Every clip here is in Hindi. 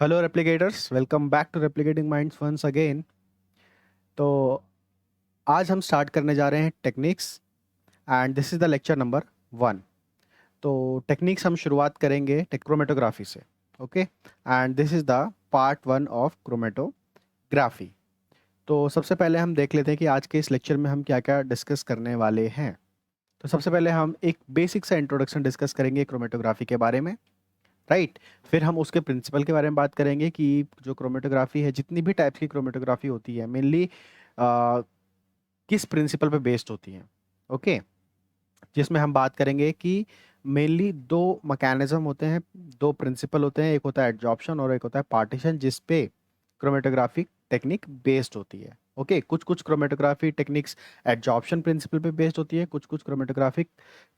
Hello replicators, welcome back to replicating minds once again. तो आज हम स्टार्ट करने जा रहे हैं techniques and this is the lecture number 1। तो टेक्निक्स हम शुरुआत करेंगे क्रोमेटोग्राफी से। Okay, and this is the part 1 of chromatography. तो सबसे पहले हम देख लेते हैं कि आज के इस लेक्चर में हम क्या क्या डिस्कस करने वाले हैं। तो सबसे पहले हम एक बेसिक सा इंट्रोडक्शन डिस्कस करेंगे क्रोमेटोग्राफी के बारे में, राइट। फिर हम उसके प्रिंसिपल के बारे में बात करेंगे कि जो क्रोमेटोग्राफी है, जितनी भी टाइप्स की क्रोमेटोग्राफी होती है, मेनली किस प्रिंसिपल पे बेस्ड होती हैं। ओके, जिसमें हम बात करेंगे कि मेनली दो मैकेनिज्म होते हैं, दो प्रिंसिपल होते हैं, एक होता है एडजॉर्प्शन और एक होता है पार्टीशन, जिस पे क्रोमेटोग्राफी टेक्निक बेस्ड होती है। ओके, कुछ कुछ क्रोमेटोग्राफी टेक्निक्स एडजॉर्प्शन प्रिंसिपल पे बेस्ड होती है, कुछ कुछ क्रोमेटोग्राफिक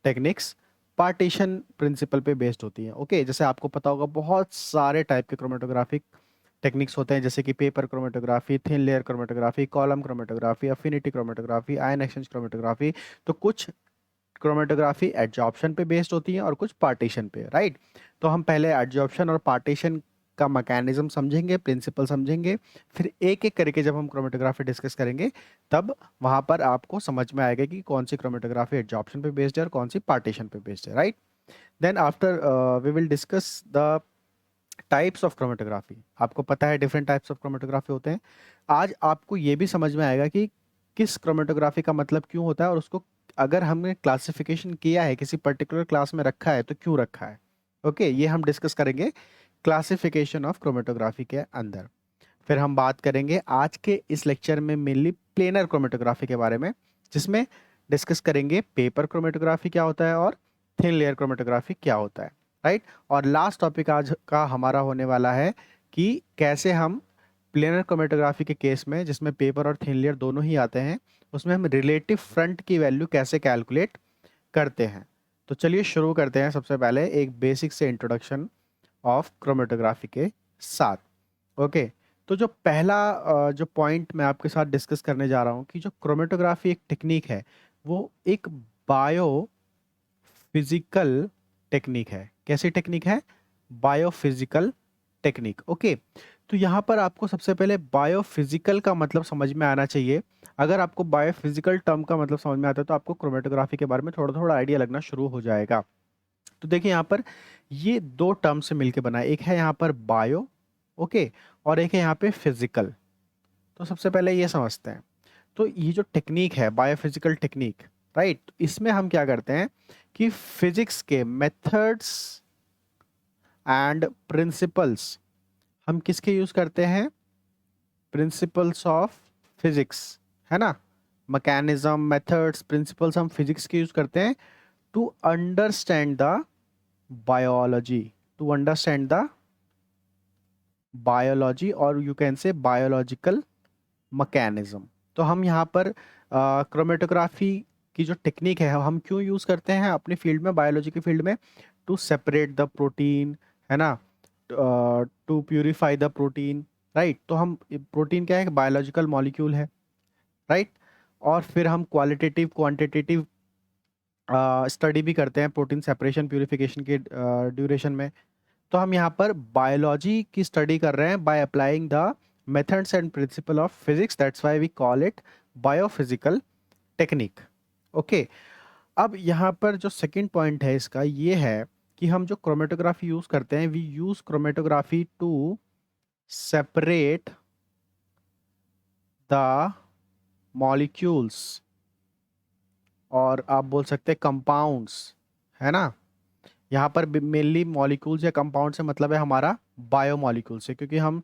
टेक्निक्स पार्टीशन प्रिंसिपल पे बेस्ड होती है। ओके, जैसे आपको पता होगा बहुत सारे टाइप के क्रोमेटोग्राफिक टेक्निक्स होते हैं, जैसे कि paper chromatography, thin layer chromatography, column chromatography, affinity chromatography, ion exchange chromatography. तो कुछ क्रोमेटोग्राफी एडजॉर्प्शन पे बेस्ड होती है और कुछ पार्टीशन पे, राइट। तो हम पहले एडजॉर्प्शन और पार्टीशन का मैकेनिज्म समझेंगे, प्रिंसिपल समझेंगे, फिर एक एक करके जब हम क्रोमेटोग्राफी डिस्कस करेंगे तब वहां पर आपको समझ में आएगा कि कौन सी क्रोमेटोग्राफी एडजॉर्प्शन पे बेस्ड है और कौन सी पार्टीशन पे बेस्ड है, right. Then after we will discuss the types of chromatography. आपको पता है डिफरेंट टाइप्स ऑफ क्रोमेटोग्राफी होते हैं। आज आपको ये भी समझ में आएगा कि किस क्रोमेटोग्राफी का मतलब क्यों होता है और उसको अगर हमने क्लासिफिकेशन किया है, किसी पर्टिकुलर क्लास में रखा है, तो क्यों रखा है। ओके, ये हम डिस्कस करेंगे क्लासिफिकेशन ऑफ क्रोमेटोग्राफी के अंदर। फिर हम बात करेंगे आज के इस लेक्चर में मेनली प्लेनर क्रोमेटोग्राफी के बारे में, जिसमें डिस्कस करेंगे पेपर क्रोमेटोग्राफी क्या होता है और थिन लेयर क्रोमेटोग्राफी क्या होता है, राइट। और लास्ट टॉपिक आज का हमारा होने वाला है कि कैसे हम प्लेनर क्रोमेटोग्राफी के केस में, जिसमें पेपर और थिन लेयर दोनों ही आते हैं, उसमें हम रिलेटिव फ्रंट की वैल्यू कैसे कैलकुलेट करते हैं। तो चलिए शुरू करते हैं सबसे पहले एक बेसिक से इंट्रोडक्शन ऑफ क्रोमेटोग्राफी के साथ। ओके, तो जो पहला जो पॉइंट मैं आपके साथ डिस्कस करने जा रहा हूँ कि जो क्रोमेटोग्राफी एक टेक्निक है, वो एक बायो फिजिकल टेक्निक है। कैसी टेक्निक है? Biophysical technique. ओके, तो यहाँ पर आपको सबसे पहले बायोफिजिकल का मतलब समझ में आना चाहिए। अगर आपको बायोफिजिकल टर्म का मतलब समझ में आता है तो आपको क्रोमेटोग्राफी के बारे में थोड़ा थोड़ा आइडिया लगना शुरू हो जाएगा। तो देखिए यहाँ पर ये दो टर्म से मिलके बना है, एक है यहाँ पर बायो, ओके, और एक है यहाँ पे फिजिकल। तो सबसे पहले ये समझते हैं। तो ये जो टेक्निक है बायोफिजिकल टेक्निक, राइट, इसमें हम क्या करते हैं कि फिजिक्स के मेथड्स एंड प्रिंसिपल्स हम किसके यूज करते हैं? प्रिंसिपल्स ऑफ फिजिक्स, है ना। मैकेनिज्म, मेथड्स, प्रिंसिपल्स हम फिजिक्स के यूज करते हैं to understand the biology, to understand the biology, और you can say biological mechanism. तो हम यहाँ पर क्रोमेटोग्राफी की जो टेक्निक है हम क्यों यूज़ करते हैं अपनी फील्ड में, बायोलॉजी की फील्ड में? टू सेपरेट द प्रोटीन, है ना, to purify the protein, right. तो हम प्रोटीन क्या है? बायोलॉजिकल मॉलिक्यूल है, राइट। और फिर हम क्वालिटेटिव क्वांटिटेटिव स्टडी भी करते हैं प्रोटीन सेपरेशन प्यूरिफिकेशन के ड्यूरेशन में। तो हम यहाँ पर बायोलॉजी की स्टडी कर रहे हैं by applying the methods and principle of physics, that's why we call it biophysical technique. Okay, अब यहाँ पर जो सेकंड पॉइंट है इसका ये है कि हम जो क्रोमेटोग्राफी यूज करते हैं, we use chromatography to separate the molecules, और आप बोल सकते हैं कंपाउंड्स, है ना। यहाँ पर मेनली मॉलिक्यूल्स या कंपाउंड से मतलब है हमारा बायोमॉलिक्यूल से, क्योंकि हम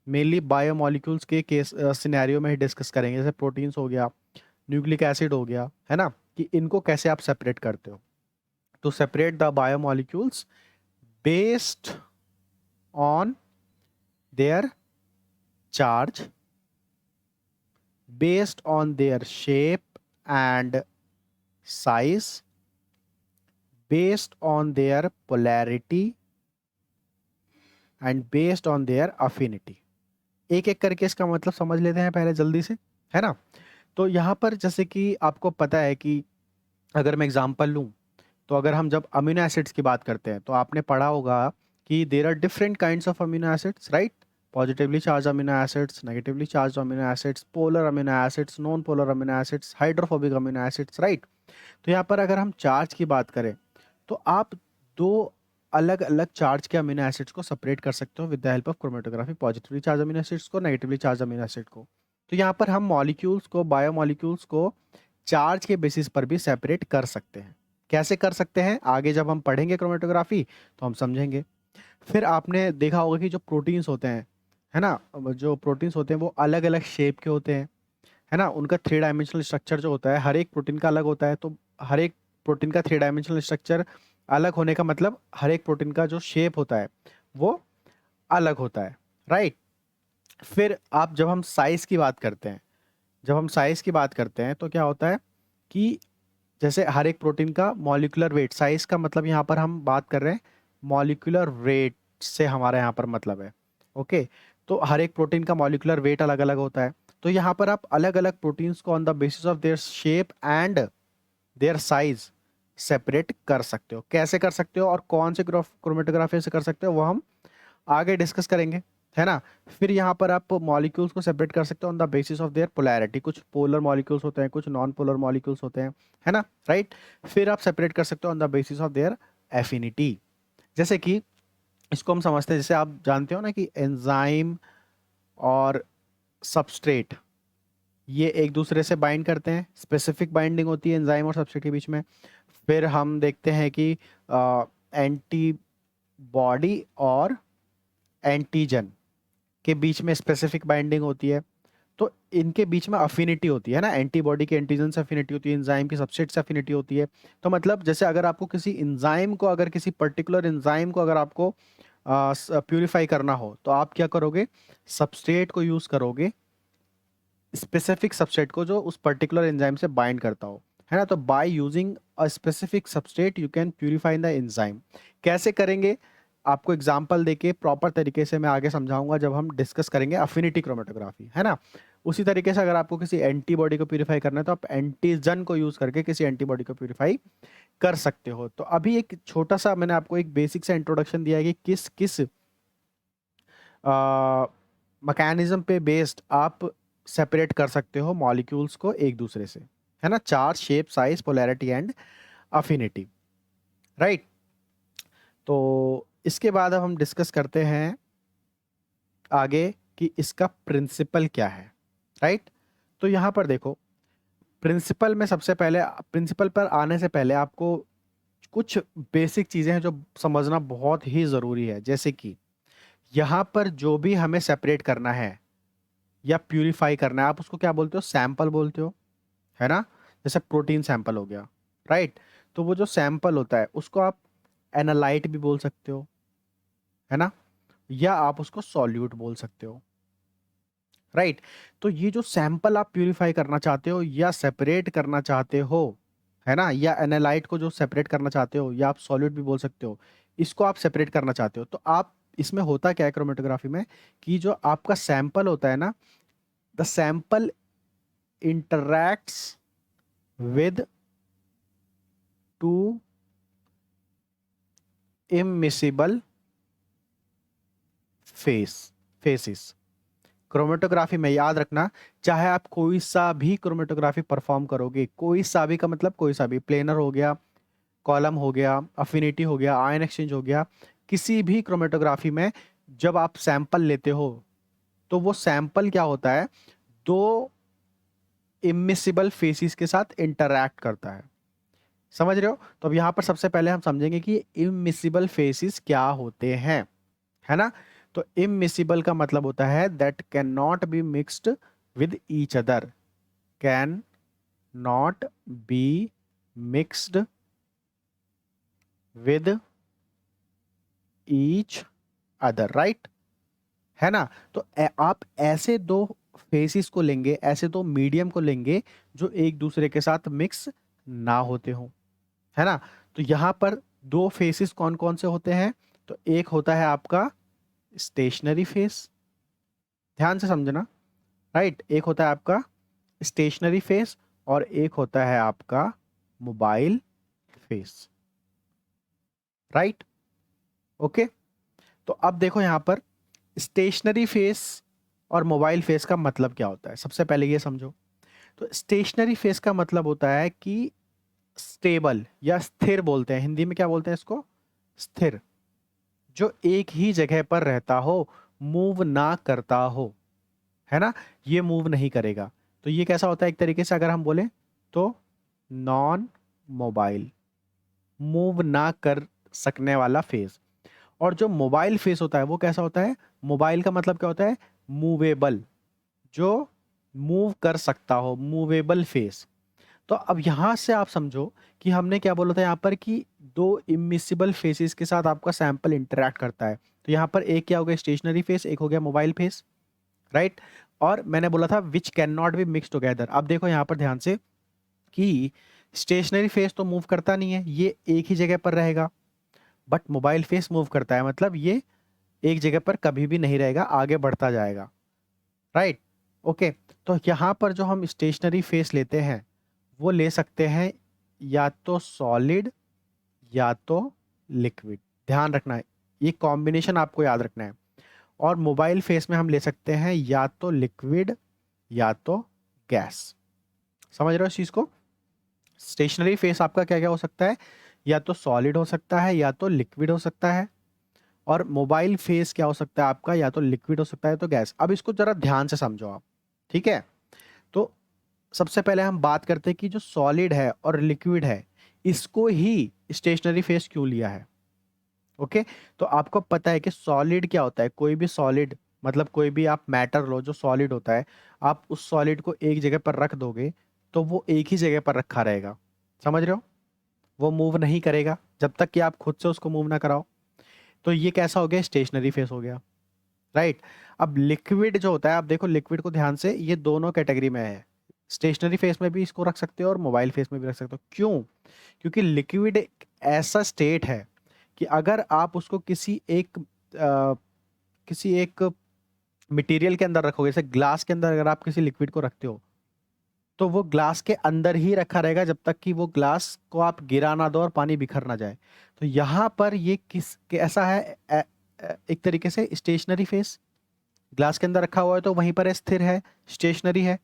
मेनली बायोमॉलिक्यूल्स के केस सिनेरियो में ही डिस्कस करेंगे। जैसे प्रोटीन्स हो गया, न्यूक्लिक एसिड हो गया, है ना, कि इनको कैसे आप सेपरेट करते हो। तो separate the biomolecules based on their charge, based on their shape and size, based on their polarity and based on their affinity. एक एक करके इसका मतलब समझ लेते हैं पहले जल्दी से, है ना। तो यहाँ पर जैसे कि आपको पता है कि अगर मैं एग्जांपल लूँ, तो अगर हम जब अमीनो एसिड्स की बात करते हैं तो आपने पढ़ा होगा कि there are different kinds of amino acids, right? Positively charge amino acids, negatively charge amino acids, polar amino acids, non polar amino acids, hydrophobic amino acids, right? तो यहाँ पर अगर हम चार्ज की बात करें तो आप दो अलग अलग चार्ज के अमीनो एसिड्स को सेपरेट कर सकते हो with the help of chromatography, positively charge amino acids को, नेगेटिवली चार्ज अमीनो एसिड को। तो यहाँ पर हम मॉलिक्यूल्स को, बायोमॉलिक्यूल्स को चार्ज के बेसिस पर भी सेपरेट कर सकते हैं। कैसे कर सकते हैं आगे जब हम पढ़ेंगे क्रोमेटोग्राफी तो हम समझेंगे। फिर आपने देखा होगा कि जो प्रोटीन्स होते हैं, है ना, जो प्रोटीन्स होते हैं वो अलग अलग शेप के होते हैं, है ना। उनका थ्री डायमेंशनल स्ट्रक्चर जो होता है हर एक प्रोटीन का अलग होता है। तो हर एक प्रोटीन का थ्री डायमेंशनल स्ट्रक्चर अलग होने का मतलब हर एक प्रोटीन का जो शेप होता है वो अलग होता है, राइट? फिर आप जब हम साइज की बात करते हैं, जब हम साइज की बात करते हैं तो क्या होता है कि जैसे हर एक प्रोटीन का मॉलिक्यूलर वेट, साइज का मतलब यहाँ पर हम बात कर रहे हैं मॉलिक्यूलर वेट से, हमारा यहाँ पर मतलब है, ओके। तो हर एक प्रोटीन का मॉलिक्यूलर वेट अलग अलग होता है। तो यहाँ पर आप अलग अलग प्रोटीन्स को on the basis of their shape and their size separate कर सकते हो। कैसे कर सकते हो और कौन से क्रोमेटोग्राफी से कर सकते हो वो हम आगे डिस्कस करेंगे, है ना। फिर यहाँ पर आप मॉलिक्यूल्स को सेपरेट कर सकते हो on the basis of their polarity. कुछ पोलर मॉलिक्यूल्स होते हैं, कुछ नॉन पोलर मॉलिक्यूल्स होते हैं, है ना, राइट। फिर आप सेपरेट कर सकते हो on the basis of their affinity. जैसे कि इसको हम समझते हैं, जैसे आप जानते हो ना कि एंजाइम और सबस्ट्रेट ये एक दूसरे से बाइंड करते हैं, स्पेसिफिक बाइंडिंग होती है एंजाइम और सबस्ट्रेट के बीच में। फिर हम देखते हैं कि एंटीबॉडी और एंटीजन के बीच में स्पेसिफिक बाइंडिंग होती है। तो इनके बीच में अफिनिटी होती है ना, एंटीबॉडी की एंटीजन से अफिनिटी होती है, एंजाइम की सबस्ट्रेट से अफिनिटी होती है। तो मतलब जैसे अगर आपको किसी एंजाइम को, अगर किसी पर्टिकुलर एंजाइम को अगर आपको प्यूरिफाई करना हो तो आप क्या करोगे, सबस्ट्रेट को यूज करोगे, स्पेसिफिक सबस्ट्रेट को जो उस पर्टिकुलर एंजाइम से बाइंड करता हो, है ना। तो by using a specific substrate you can purify the enzyme. कैसे करेंगे आपको एग्जांपल देके प्रॉपर तरीके से मैं आगे समझाऊंगा जब हम डिस्कस करेंगे अफिनिटी क्रोमेटोग्राफी, है ना। उसी तरीके से अगर आपको किसी एंटीबॉडी को प्यूरिफाई करना है तो आप एंटीजन को यूज करके किसी एंटीबॉडी को प्यूरिफाई कर सकते हो। तो अभी एक छोटा सा मैंने आपको एक बेसिक सा इंट्रोडक्शन दिया है कि किस किस मैकेनिज्म पे बेस्ड आप सेपरेट कर सकते हो मॉलिक्यूल्स को एक दूसरे से, है ना। Charge, shape, size, polarity and affinity, right. तो इसके बाद अब हम डिस्कस करते हैं आगे कि इसका प्रिंसिपल क्या है, राइट। तो यहाँ पर देखो, प्रिंसिपल में सबसे पहले, प्रिंसिपल पर आने से पहले आपको कुछ बेसिक चीज़ें हैं जो समझना बहुत ही ज़रूरी है। जैसे कि यहाँ पर जो भी हमें सेपरेट करना है या प्यूरिफाई करना है, आप उसको क्या बोलते हो, सैंपल बोलते हो, है ना। जैसे प्रोटीन सैंपल हो गया, राइट। तो वो जो सैंपल होता है उसको आप एनालाइट भी बोल सकते हो, है ना, या आप उसको सॉल्यूट बोल सकते हो, राइट। तो ये जो सैंपल आप प्यूरिफाई करना चाहते हो या सेपरेट करना चाहते हो, है ना, या एनालाइट को जो सेपरेट करना चाहते हो, या आप सॉल्यूट भी बोल सकते हो, इसको आप सेपरेट करना चाहते हो, तो आप इसमें होता क्या है क्रोमेटोग्राफी में कि जो आपका सैंपल होता है ना, the sample interacts with two immiscible faces। Chromatography में याद रखना, चाहे आप कोई सा भी क्रोमेटोग्राफी परफॉर्म करोगे, कोई सा भी का मतलब कोई सा भी, प्लेनर हो गया, कॉलम हो गया, अफिनिटी हो गया, आयन एक्सचेंज हो गया, किसी भी क्रोमेटोग्राफी में जब आप सैंपल लेते हो तो वो सैंपल क्या होता है, दो इमिसिबल फेसिस के साथ इंटरैक्ट करता है। समझ रहे हो? तो अब यहाँ पर सबसे पहले हम समझेंगे कि इमिसिबल फेसिस क्या होते हैं, है ना। तो इमिसिबल का मतलब होता है that can not be mixed with each other, can not be mixed with each other, right, है ना। तो आप ऐसे दो फेसिस को लेंगे, ऐसे दो मीडियम को लेंगे जो एक दूसरे के साथ मिक्स ना होते हो, है ना। तो यहां पर दो फेसेस कौन कौन से होते हैं, तो एक होता है आपका स्टेशनरी फेस, ध्यान से समझना, राइट। एक होता है आपका स्टेशनरी फेस और एक होता है आपका मोबाइल फेस, राइट, ओके। तो अब देखो यहाँ पर स्टेशनरी फेस और मोबाइल फेस का मतलब क्या होता है, सबसे पहले ये समझो। तो स्टेशनरी फेस का मतलब होता है कि स्टेबल या स्थिर बोलते हैं, हिंदी में क्या बोलते हैं इसको, स्थिर, जो एक ही जगह पर रहता हो, मूव ना करता हो, है ना, ये मूव नहीं करेगा। तो ये कैसा होता है एक तरीके से अगर हम बोले तो नॉन मोबाइल, मूव ना कर सकने वाला फेस। और जो मोबाइल फेस होता है वो कैसा होता है, मोबाइल का मतलब क्या होता है, मूवेबल, जो मूव कर सकता हो, मूवेबल फेस। तो अब यहां से आप समझो कि हमने क्या बोला था यहाँ पर कि दो इमिसिबल फेसेस के साथ आपका सैंपल इंटरेक्ट करता है। तो यहाँ पर एक क्या हो गया स्टेशनरी फेस, एक हो गया मोबाइल फेस, राइट। और मैंने बोला था which can not B mix together. अब देखो यहाँ पर ध्यान से कि स्टेशनरी फेस तो मूव करता नहीं है, ये एक ही जगह पर रहेगा, बट मोबाइल फेस मूव करता है, मतलब ये एक जगह पर कभी भी नहीं रहेगा, आगे बढ़ता जाएगा, राइट। ओके, तो यहाँ पर जो हम स्टेशनरी फेस लेते हैं वो ले सकते हैं या तो सॉलिड या तो लिक्विड, ध्यान रखना है, ये कॉम्बिनेशन आपको याद रखना है। और मोबाइल फेस में हम ले सकते हैं या तो लिक्विड या तो गैस। समझ रहे हो इस चीज को, स्टेशनरी फेस आपका क्या क्या हो सकता है, या तो सॉलिड हो सकता है या तो लिक्विड हो सकता है, और मोबाइल फेस क्या हो सकता है आपका, या तो लिक्विड हो सकता है तो गैस। अब इसको जरा ध्यान से समझो आप, ठीक है। तो सबसे पहले हम बात करते हैं कि जो सॉलिड है और लिक्विड है, इसको ही स्टेशनरी फेस क्यों लिया है। ओके, तो आपको पता है कि सॉलिड क्या होता है, कोई भी सॉलिड, मतलब कोई भी आप मैटर लो जो सॉलिड होता है, आप उस सॉलिड को एक जगह पर रख दोगे तो वो एक ही जगह पर रखा रहेगा, समझ रहे हो, वो मूव नहीं करेगा जब तक कि आप खुद से उसको मूव ना कराओ। तो ये कैसा हो गया, स्टेशनरी फेस हो गया, राइट। अब लिक्विड जो होता है, आप देखो लिक्विड को ध्यान से, ये दोनों कैटेगरी में है, स्टेशनरी फेस में भी इसको रख सकते हो और मोबाइल फेस में भी रख सकते हो। क्यों, क्योंकि लिक्विड एक ऐसा स्टेट है कि अगर आप उसको किसी एक मटेरियल के अंदर रखोगे, जैसे ग्लास के अंदर अगर आप किसी लिक्विड को रखते हो, तो वो ग्लास के अंदर ही रखा रहेगा जब तक कि वो ग्लास को आप गिरा ना दो और पानी बिखर ना जाए। तो यहाँ पर ये कैसा है, एक तरीके से स्टेशनरी फेस, ग्लास के अंदर रखा हुआ है तो वहीं पर स्थिर है, स्टेशनरी है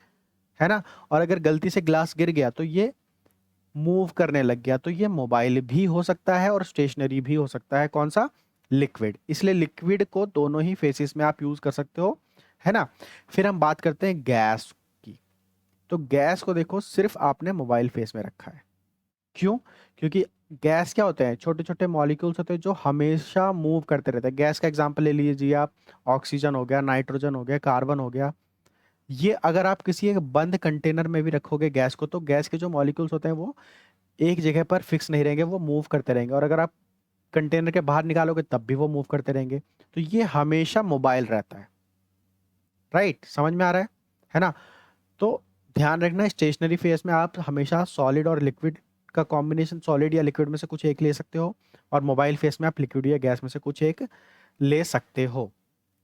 ना। और अगर गलती से ग्लास गिर गया तो ये मूव करने लग गया, तो ये मोबाइल भी हो सकता है और स्टेशनरी भी हो सकता है, कौन सा, लिक्विड। इसलिए लिक्विड को दोनों ही फेसेस में आप यूज कर सकते हो, है ना। फिर हम बात करते हैं गैस की। तो गैस को देखो सिर्फ आपने मोबाइल फेस में रखा है, क्यों, क्योंकि गैस क्या होते हैं, छोटे छोटे मॉलिक्यूल्स होते हैं जो हमेशा मूव करते रहते हैं। गैस का एग्जांपल ले लीजिए आप, ऑक्सीजन हो गया, नाइट्रोजन हो गया, कार्बन हो गया। ये अगर आप किसी एक बंद कंटेनर में भी रखोगे गैस को, तो गैस के जो मॉलिक्यूल्स होते हैं वो एक जगह पर फिक्स नहीं रहेंगे, वो मूव करते रहेंगे। और अगर आप कंटेनर के बाहर निकालोगे तब भी वो मूव करते रहेंगे। तो ये हमेशा मोबाइल रहता है, राइट, समझ में आ रहा है ना। तो ध्यान रखना स्टेशनरी फेस में आप हमेशा सॉलिड और लिक्विड का कॉम्बिनेशन, सॉलिड या लिक्विड में से कुछ एक ले सकते हो, और मोबाइल फेस में आप लिक्विड या गैस में से कुछ एक ले सकते हो।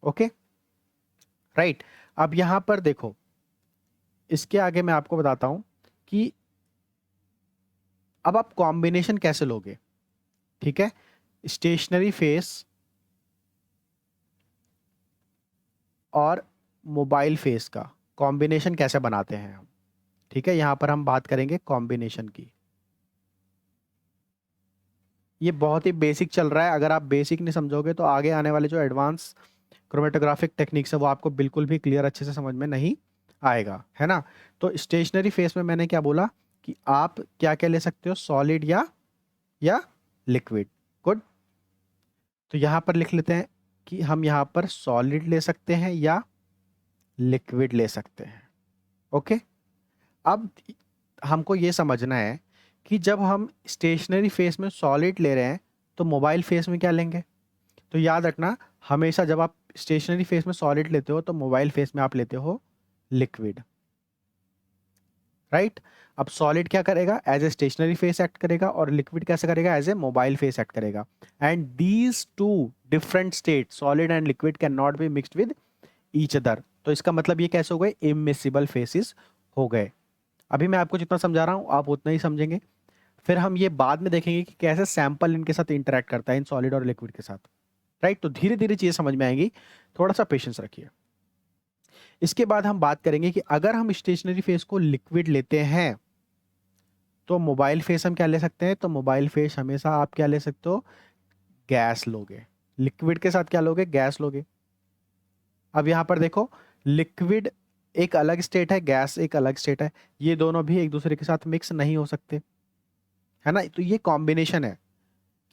Okay, right. अब यहां पर देखो, इसके आगे मैं आपको बताता हूं कि अब आप कॉम्बिनेशन कैसे लोगे, ठीक है। स्टेशनरी फेस और मोबाइल फेस का कॉम्बिनेशन कैसे बनाते हैं हम, ठीक है। यहां पर हम बात करेंगे कॉम्बिनेशन की। ये बहुत ही बेसिक चल रहा है, अगर आप बेसिक नहीं समझोगे तो आगे आने वाले जो एडवांस क्रोमेटोग्राफिक टेक्निक्स है वो आपको बिल्कुल भी क्लियर अच्छे से समझ में नहीं आएगा, है ना। तो स्टेशनरी फेस में मैंने क्या बोला कि आप क्या क्या ले सकते हो, सॉलिड या लिक्विड, गुड। तो यहां पर लिख लेते हैं कि हम यहां पर सॉलिड ले सकते हैं या लिक्विड ले सकते हैं। ओके, अब हमको ये समझना है कि जब हम स्टेशनरी फेस में सॉलिड ले रहे हैं तो मोबाइल फेस में क्या लेंगे। तो याद रखना, हमेशा जब आप स्टेशनरी फेस में सॉलिड लेते हो तो मोबाइल फेस में आप लेते हो लिक्विड, राइट। अब सॉलिड क्या करेगा, as a stationary phase act करेगा, और लिक्विड कैसे करेगा, as a mobile phase act करेगा। And these two different state, solid and liquid, can not be mixed with each other. तो इसका मतलब ये कैसे हो गए, इमिसिबल फेसेस हो गए। अभी मैं आपको जितना समझा रहा हूं आप उतना ही समझेंगे, फिर हम ये बाद में देखेंगे कि कैसे सैंपल इनके साथ इंटरेक्ट करता है, इन सॉलिड और लिक्विड के साथ। राइट। तो धीरे धीरे चीजें समझ में आएंगी, थोड़ा सा पेशेंस रखिए। इसके बाद हम बात करेंगे कि अगर हम स्टेशनरी फेस को लिक्विड लेते हैं तो मोबाइल फेस हम क्या ले सकते हैं। तो मोबाइल फेस हमेशा आप क्या ले सकते हो, गैस लोगे। लिक्विड के साथ क्या लोगे, गैस लोगे। अब यहां पर देखो, लिक्विड एक अलग स्टेट है, गैस एक अलग स्टेट है, ये दोनों भी एक दूसरे के साथ मिक्स नहीं हो सकते, है ना। तो ये कॉम्बिनेशन है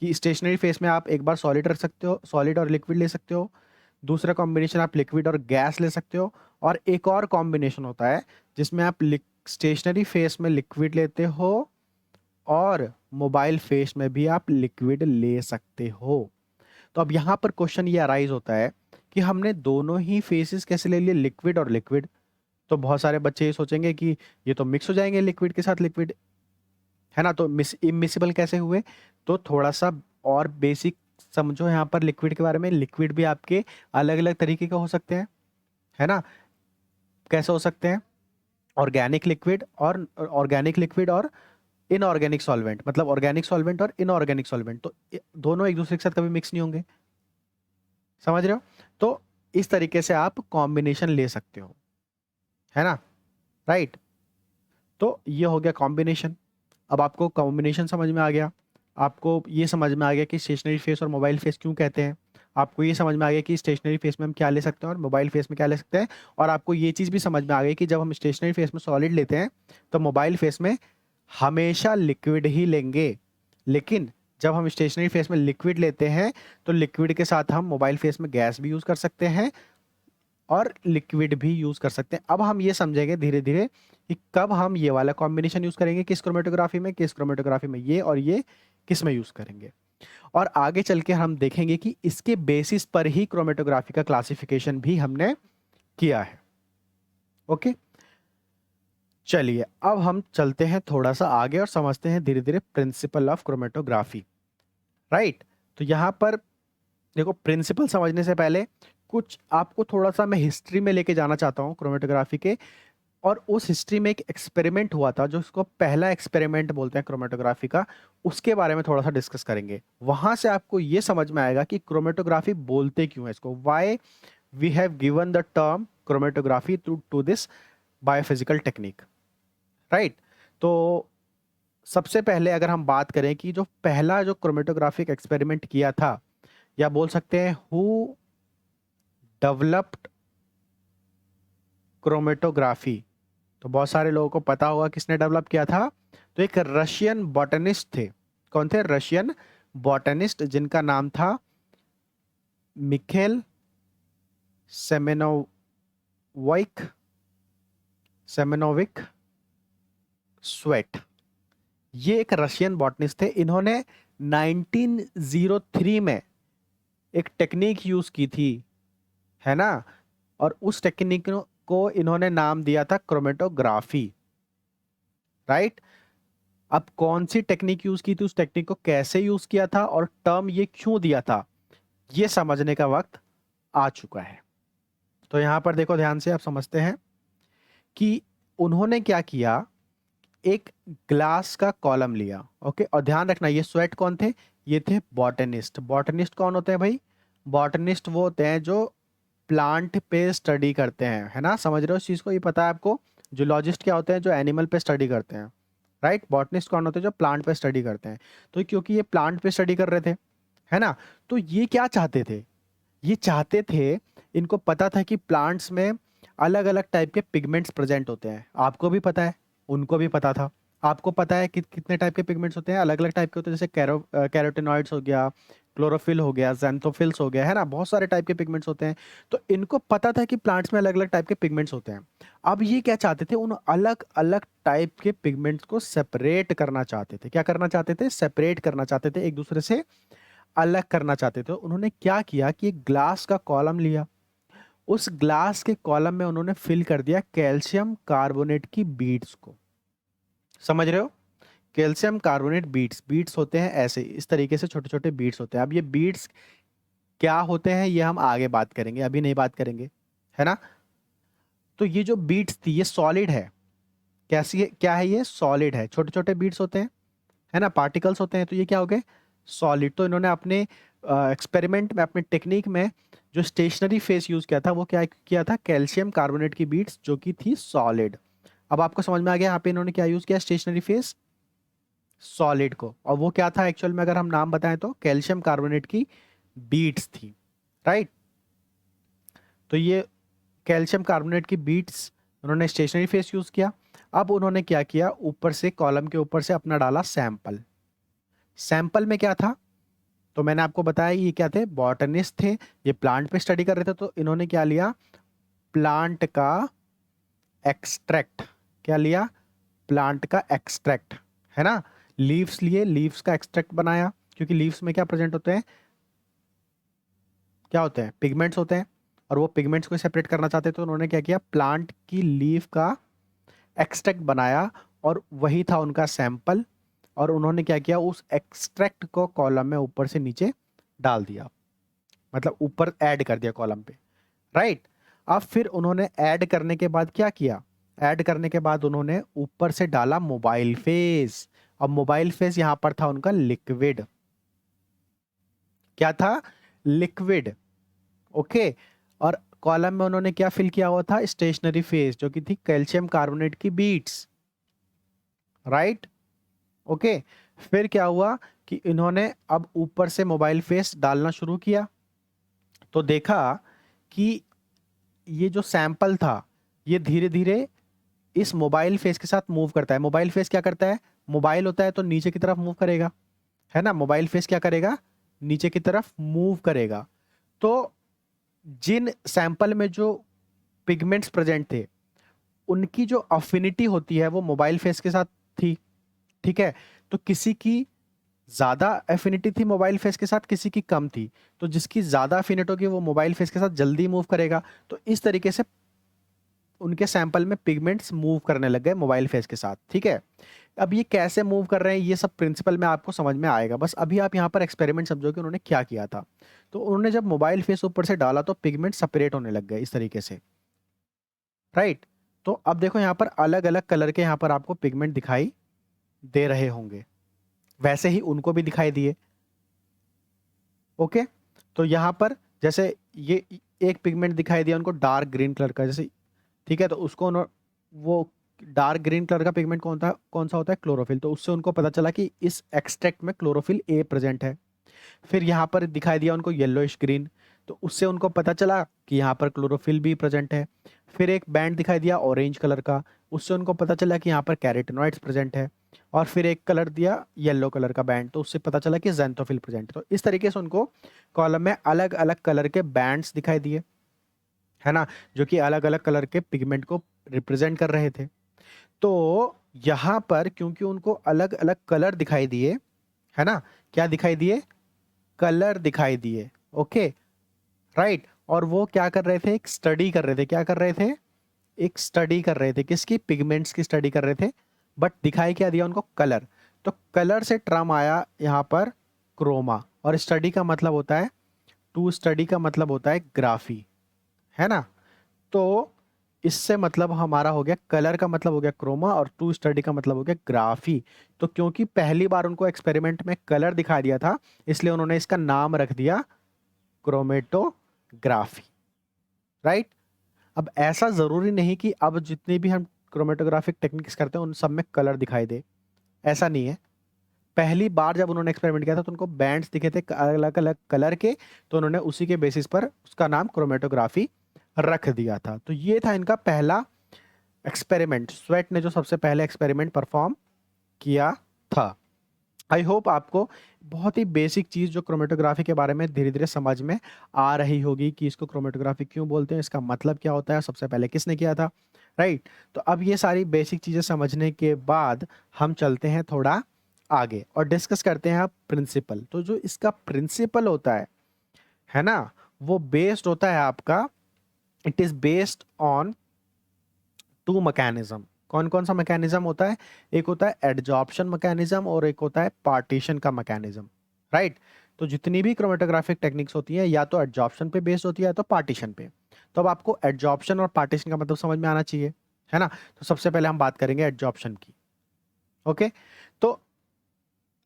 कि स्टेशनरी फेस में आप एक बार सॉलिड रख सकते हो, सॉलिड और लिक्विड ले सकते हो। दूसरा कॉम्बिनेशन आप लिक्विड और गैस ले सकते हो। और एक और कॉम्बिनेशन होता है जिसमें आप स्टेशनरी फेस में लिक्विड लेते हो और मोबाइल फेस में भी आप लिक्विड ले सकते हो। तो अब यहाँ पर क्वेश्चन ये अराइज होता है कि हमने दोनों ही फेसेस कैसे ले लिए, लिक्विड और लिक्विड। तो बहुत सारे बच्चे ये सोचेंगे कि ये तो मिक्स हो जाएंगे लिक्विड के साथ लिक्विड, है ना। तो इमिसिबल कैसे हुए। तो थोड़ा सा और बेसिक समझो यहाँ पर लिक्विड के बारे में। लिक्विड भी आपके अलग अलग तरीके के हो सकते हैं, है ना। कैसे हो सकते हैं, ऑर्गेनिक लिक्विड और इनऑर्गेनिक सॉल्वेंट, मतलब ऑर्गेनिक सॉल्वेंट और इनऑर्गेनिक सॉल्वेंट। तो दोनों एक दूसरे के साथ कभी मिक्स नहीं होंगे, समझ रहे हो। तो इस तरीके से आप कॉम्बिनेशन ले सकते हो, है ना, राइट। तो ये हो गया कॉम्बिनेशन। अब आपको कॉम्बिनेशन समझ में आ गया, आपको ये समझ में आ गया कि स्टेशनरी फेस और मोबाइल फेस क्यों कहते हैं। आपको ये समझ में आ गया कि स्टेशनरी फेस में हम क्या ले सकते हैं और मोबाइल फेस में क्या ले सकते हैं। और आपको ये चीज़ भी समझ में आ गई कि जब हम स्टेशनरी फेस में सॉलिड लेते हैं तो मोबाइल फेस में हमेशा लिक्विड ही लेंगे, लेकिन जब हम स्टेशनरी फेस में लिक्विड लेते हैं तो लिक्विड के साथ हम मोबाइल फेस में गैस भी यूज़ कर सकते हैं और लिक्विड भी यूज़ कर सकते हैं। अब हम ये समझेंगे धीरे धीरे कि कब हम ये वाला कॉम्बिनेशन यूज़ करेंगे, किस क्रोमेटोग्राफी में, किस क्रोमेटोग्राफी में ये और ये किस में यूज़ करेंगे। और आगे चल के हम देखेंगे कि इसके बेसिस पर ही क्रोमेटोग्राफी का क्लासिफिकेशन भी हमने किया है। ओके, चलिए अब हम चलते हैं थोड़ा सा आगे और समझते हैं धीरे धीरे प्रिंसिपल ऑफ क्रोमेटोग्राफी, राइट। तो यहाँ पर देखो, प्रिंसिपल समझने से पहले कुछ आपको थोड़ा सा मैं हिस्ट्री में लेके जाना चाहता हूँ क्रोमेटोग्राफी के। और उस हिस्ट्री में एक एक्सपेरिमेंट हुआ था जो इसको पहला एक्सपेरिमेंट बोलते हैं क्रोमेटोग्राफी का, उसके बारे में थोड़ा सा डिस्कस करेंगे। वहां से आपको ये समझ में आएगा कि क्रोमेटोग्राफी बोलते क्यों है इसको, why we have given the term chromatography to this biophysical technique, right. तो सबसे पहले अगर हम बात करें कि जो पहला जो क्रोमेटोग्राफिक एक्सपेरिमेंट किया था, या बोल सकते हैं हु डेवलप्ड क्रोमेटोग्राफी, तो बहुत सारे लोगों को पता होगा किसने डेवलप किया था। तो एक रशियन बॉटनिस्ट थे। कौन थे, रशियन बॉटनिस्ट, जिनका नाम था मिखेल सेमेनोविक सेमेनोविक स्वेट। ये एक रशियन बॉटनिस्ट थे। इन्होंने 1903 में एक टेक्निक यूज की थी, है ना। और उस टेक्निक को इन्होंने नाम दिया था क्रोमेटोग्राफी, राइट। अब कौन सी टेक्निक यूज की थी, उस टेक्निक को कैसे यूज किया था और टर्म ये क्यों दिया था, ये समझने का वक्त आ चुका है। तो यहां पर देखो ध्यान से, आप समझते हैं कि उन्होंने क्या किया। एक ग्लास का कॉलम लिया, ओके। और ध्यान रखना, ये स्वेट कौन थे, ये थे बॉटनिस्ट। बॉटनिस्ट कौन होते हैं भाई, बॉटनिस्ट वो होते हैं जो प्लांट पे स्टडी करते हैं, है ना। समझ रहे हो इस चीज को, ये पता है आपको। जूलॉजिस्ट क्या होते हैं, जो एनिमल पे स्टडी करते हैं, राइट। बॉटनिस्ट कौन होते हैं, जो प्लांट पे स्टडी करते हैं। तो क्योंकि ये प्लांट पे स्टडी कर रहे थे, है ना, तो ये क्या चाहते थे, ये चाहते थे, इनको पता था कि प्लांट्स में अलग अलग टाइप के पिगमेंट्स प्रेजेंट होते हैं। आपको भी पता है, उनको भी पता था। आपको पता है कि कितने टाइप के पिगमेंट्स होते हैं, अलग अलग टाइप के होते हैं, जैसे कैरोटिनॉइड्स हो गया, क्लोरोफिल हो गया, ज़ैंथोफिल्स हो गया, है ना। बहुत सारे टाइप के पिगमेंट्स होते हैं। तो इनको पता था कि प्लांट्स में अलग अलग टाइप के पिगमेंट्स होते हैं। अब ये क्या चाहते थे, उन अलग अलग टाइप के पिगमेंट्स को सेपरेट करना चाहते थे। क्या करना चाहते थे, सेपरेट करना चाहते थे, एक दूसरे से अलग करना चाहते थे। उन्होंने क्या किया कि एक ग्लास का कॉलम लिया, उस ग्लास के कॉलम में उन्होंने फिल कर दिया कैल्शियम कार्बोनेट की बीड्स को। समझ रहे हो, कैल्शियम कार्बोनेट बीड्स, बीड्स होते हैं ऐसे, इस तरीके से छोटे छोटे बीड्स होते हैं। अब ये बीड्स क्या होते हैं ये हम आगे बात करेंगे, अभी नहीं बात करेंगे, है ना। तो ये जो बीड्स थी ये सॉलिड है। कैसी है, क्या है, ये सॉलिड है, छोटे छोटे बीड्स होते हैं, है ना, पार्टिकल्स होते हैं। तो ये क्या हो गए, सॉलिड। तो इन्होंने अपने एक्सपेरिमेंट में, अपने टेक्निक में जो स्टेशनरी फेस यूज़ किया था वो क्या किया था, कैल्शियम कार्बोनेट की बीड्स जो कि थी सॉलिड। अब आपको समझ में आ गया यहाँ पे इन्होंने क्या यूज़ किया, स्टेशनरी फेस सॉलिड को, और वो क्या था एक्चुअल में, अगर हम नाम बताएं तो कैल्शियम कार्बोनेट की बीड्स थी, राइट। तो ये कैल्शियम कार्बोनेट की बीड्स उन्होंने स्टेशनरी फेस यूज़ किया। अब उन्होंने क्या किया, ऊपर से कॉलम के ऊपर से अपना डाला सैंपल। सैंपल में क्या था, तो मैंने आपको बताया ये क्या थे, बॉटनिस्ट थे, ये प्लांट पे स्टडी कर रहे थे। तो इन्होंने क्या लिया, प्लांट का एक्सट्रैक्ट। क्या लिया, प्लांट का एक्सट्रैक्ट, है ना। लीव्स लिए, लीव्स का एक्सट्रैक्ट बनाया, क्योंकि लीव्स में क्या प्रेजेंट होते हैं, क्या होते हैं, पिगमेंट्स होते हैं, और वो पिगमेंट्स को सेपरेट करना चाहते थे। तो उन्होंने क्या किया, प्लांट की लीफ का एक्सट्रैक्ट बनाया, और वही था उनका सैंपल। और उन्होंने क्या किया, उस एक्सट्रैक्ट को कॉलम में ऊपर से नीचे डाल दिया, मतलब ऊपर ऐड कर दिया कॉलम पे, राइट। अब फिर उन्होंने ऐड करने के बाद क्या किया, ऐड करने के बाद उन्होंने ऊपर से डाला मोबाइल फेस। अब मोबाइल फेस यहां पर था उनका लिक्विड, क्या था, लिक्विड, ओके। और कॉलम में उन्होंने क्या फिल किया हुआ था, स्टेशनरी फेस जो कि थी कैल्शियम कार्बोनेट की बीट्स, राइट, ओके। फिर क्या हुआ कि इन्होंने अब ऊपर से मोबाइल फेस डालना शुरू किया, तो देखा कि ये जो सैंपल था ये धीरे धीरे इस मोबाइल फेस के साथ मूव करता है। मोबाइल फेस क्या करता है, मोबाइल होता है तो नीचे की तरफ मूव करेगा, है ना। मोबाइल फेस क्या करेगा, नीचे की तरफ मूव करेगा। तो जिन सैंपल में जो पिगमेंट्स प्रेजेंट थे उनकी जो अफिनिटी होती है वो मोबाइल फेस के साथ थी, ठीक है। तो किसी की ज्यादा एफिनिटी थी मोबाइल फेस के साथ, किसी की कम थी। तो जिसकी ज्यादा एफिनिटी होगी वो मोबाइल फेस के साथ जल्दी मूव करेगा। तो इस तरीके से उनके सैंपल में पिगमेंट्स मूव करने लग गए मोबाइल फेस के साथ, ठीक है। अब ये कैसे मूव कर रहे हैं ये सब प्रिंसिपल में आपको समझ में आएगा, बस अभी आप यहाँ पर एक्सपेरिमेंट समझो कि उन्होंने क्या किया था। तो उन्होंने जब मोबाइल फेस ऊपर से डाला तो पिगमेंट सेपरेट होने लग गए इस तरीके से, राइट। तो अब देखो यहाँ पर अलग अलग कलर के यहाँ पर आपको पिगमेंट दिखाई दे रहे होंगे, वैसे ही उनको भी दिखाई दिए, ओके। तो यहाँ पर जैसे ये एक पिगमेंट दिखाई दिया उनको डार्क ग्रीन कलर का, जैसे, ठीक है। तो उसको वो डार्क ग्रीन कलर का पिगमेंट कौन सा होता है, क्लोरोफिल। तो उससे उनको पता चला कि इस एक्सट्रैक्ट में क्लोरोफिल ए प्रेजेंट है। फिर यहाँ पर दिखाई दिया उनको येलोइश ग्रीन, तो उससे उनको पता चला कि यहाँ पर क्लोरोफिल भी प्रेजेंट है। फिर एक बैंड दिखाई दिया ऑरेंज कलर का, उससे उनको पता चला कि यहाँ पर कैरोटीनॉइड्स प्रेजेंट है। और फिर एक कलर दिया येलो कलर का बैंड, तो उससे पता चला कि ज़ैंथोफिल प्रेजेंट है। तो इस तरीके से उनको कॉलम में अलग अलग कलर के बैंड्स दिखाई दिए, है ना, जो कि अलग अलग कलर के पिगमेंट को रिप्रेजेंट कर रहे थे। तो यहाँ पर क्योंकि उनको अलग अलग कलर दिखाई दिए, है ना, क्या दिखाई दिए, कलर दिखाई दिए, ओके, राइट। और वो क्या कर रहे थे, एक स्टडी कर रहे थे, क्या कर रहे थे, एक स्टडी कर रहे थे, किसकी, पिगमेंट्स की स्टडी कर रहे थे। बट दिखाई क्या दिया उनको, कलर। तो कलर से टर्म आया यहाँ पर क्रोमा, और स्टडी का मतलब होता है, टू स्टडी का मतलब होता है ग्राफी, है ना। तो इससे मतलब हमारा हो गया, कलर का मतलब हो गया क्रोमा, और टू स्टडी का मतलब हो गया ग्राफी। तो क्योंकि पहली बार उनको एक्सपेरिमेंट में कलर दिखा दिया था, इसलिए उन्होंने इसका नाम रख दिया क्रोमेटोग्राफी, राइट। अब ऐसा जरूरी नहीं कि अब जितनी भी हम क्रोमेटोग्राफिक टेक्निक्स करते हैं उन सब में कलर दिखाई दे, ऐसा नहीं है। पहली बार जब उन्होंने एक्सपेरिमेंट किया था तो उनको बैंड्स दिखे थे अलग अलग कलर के, तो उन्होंने उसी के बेसिस पर उसका नाम क्रोमेटोग्राफी रख दिया था। तो ये था इनका पहला एक्सपेरिमेंट, स्वेट ने जो सबसे पहले एक्सपेरिमेंट परफॉर्म किया था। आई होप आपको बहुत ही बेसिक चीज़ जो क्रोमेटोग्राफी के बारे में धीरे धीरे समझ में आ रही होगी कि इसको क्रोमेटोग्राफी क्यों बोलते हैं, इसका मतलब क्या होता है, सबसे पहले किसने किया था, राइट। तो अब ये सारी बेसिक चीज़ें समझने के बाद हम चलते हैं थोड़ा आगे और डिस्कस करते हैं अब प्रिंसिपल। तो जो इसका प्रिंसिपल होता है ना, वो बेस्ड होता है आपका, it is based on to mechanism. कौन कौन सा मैकेनिज्म होता है, एक होता है एडजॉर्प्शन मैकेनिज्म और एक होता है पार्टीशन का मैकेनिज्म, राइट। तो जितनी भी क्रोमेटोग्राफिक टेक्निक्स होती है या तो एडजॉर्प्शन पे बेस्ड होती है या तो पार्टीशन पे। तो अब आपको एडजॉर्प्शन और पार्टीशन का मतलब समझ में आना चाहिए, है ना। तो सबसे पहले हम बात करेंगे एडजॉर्प्शन की, ओके। तो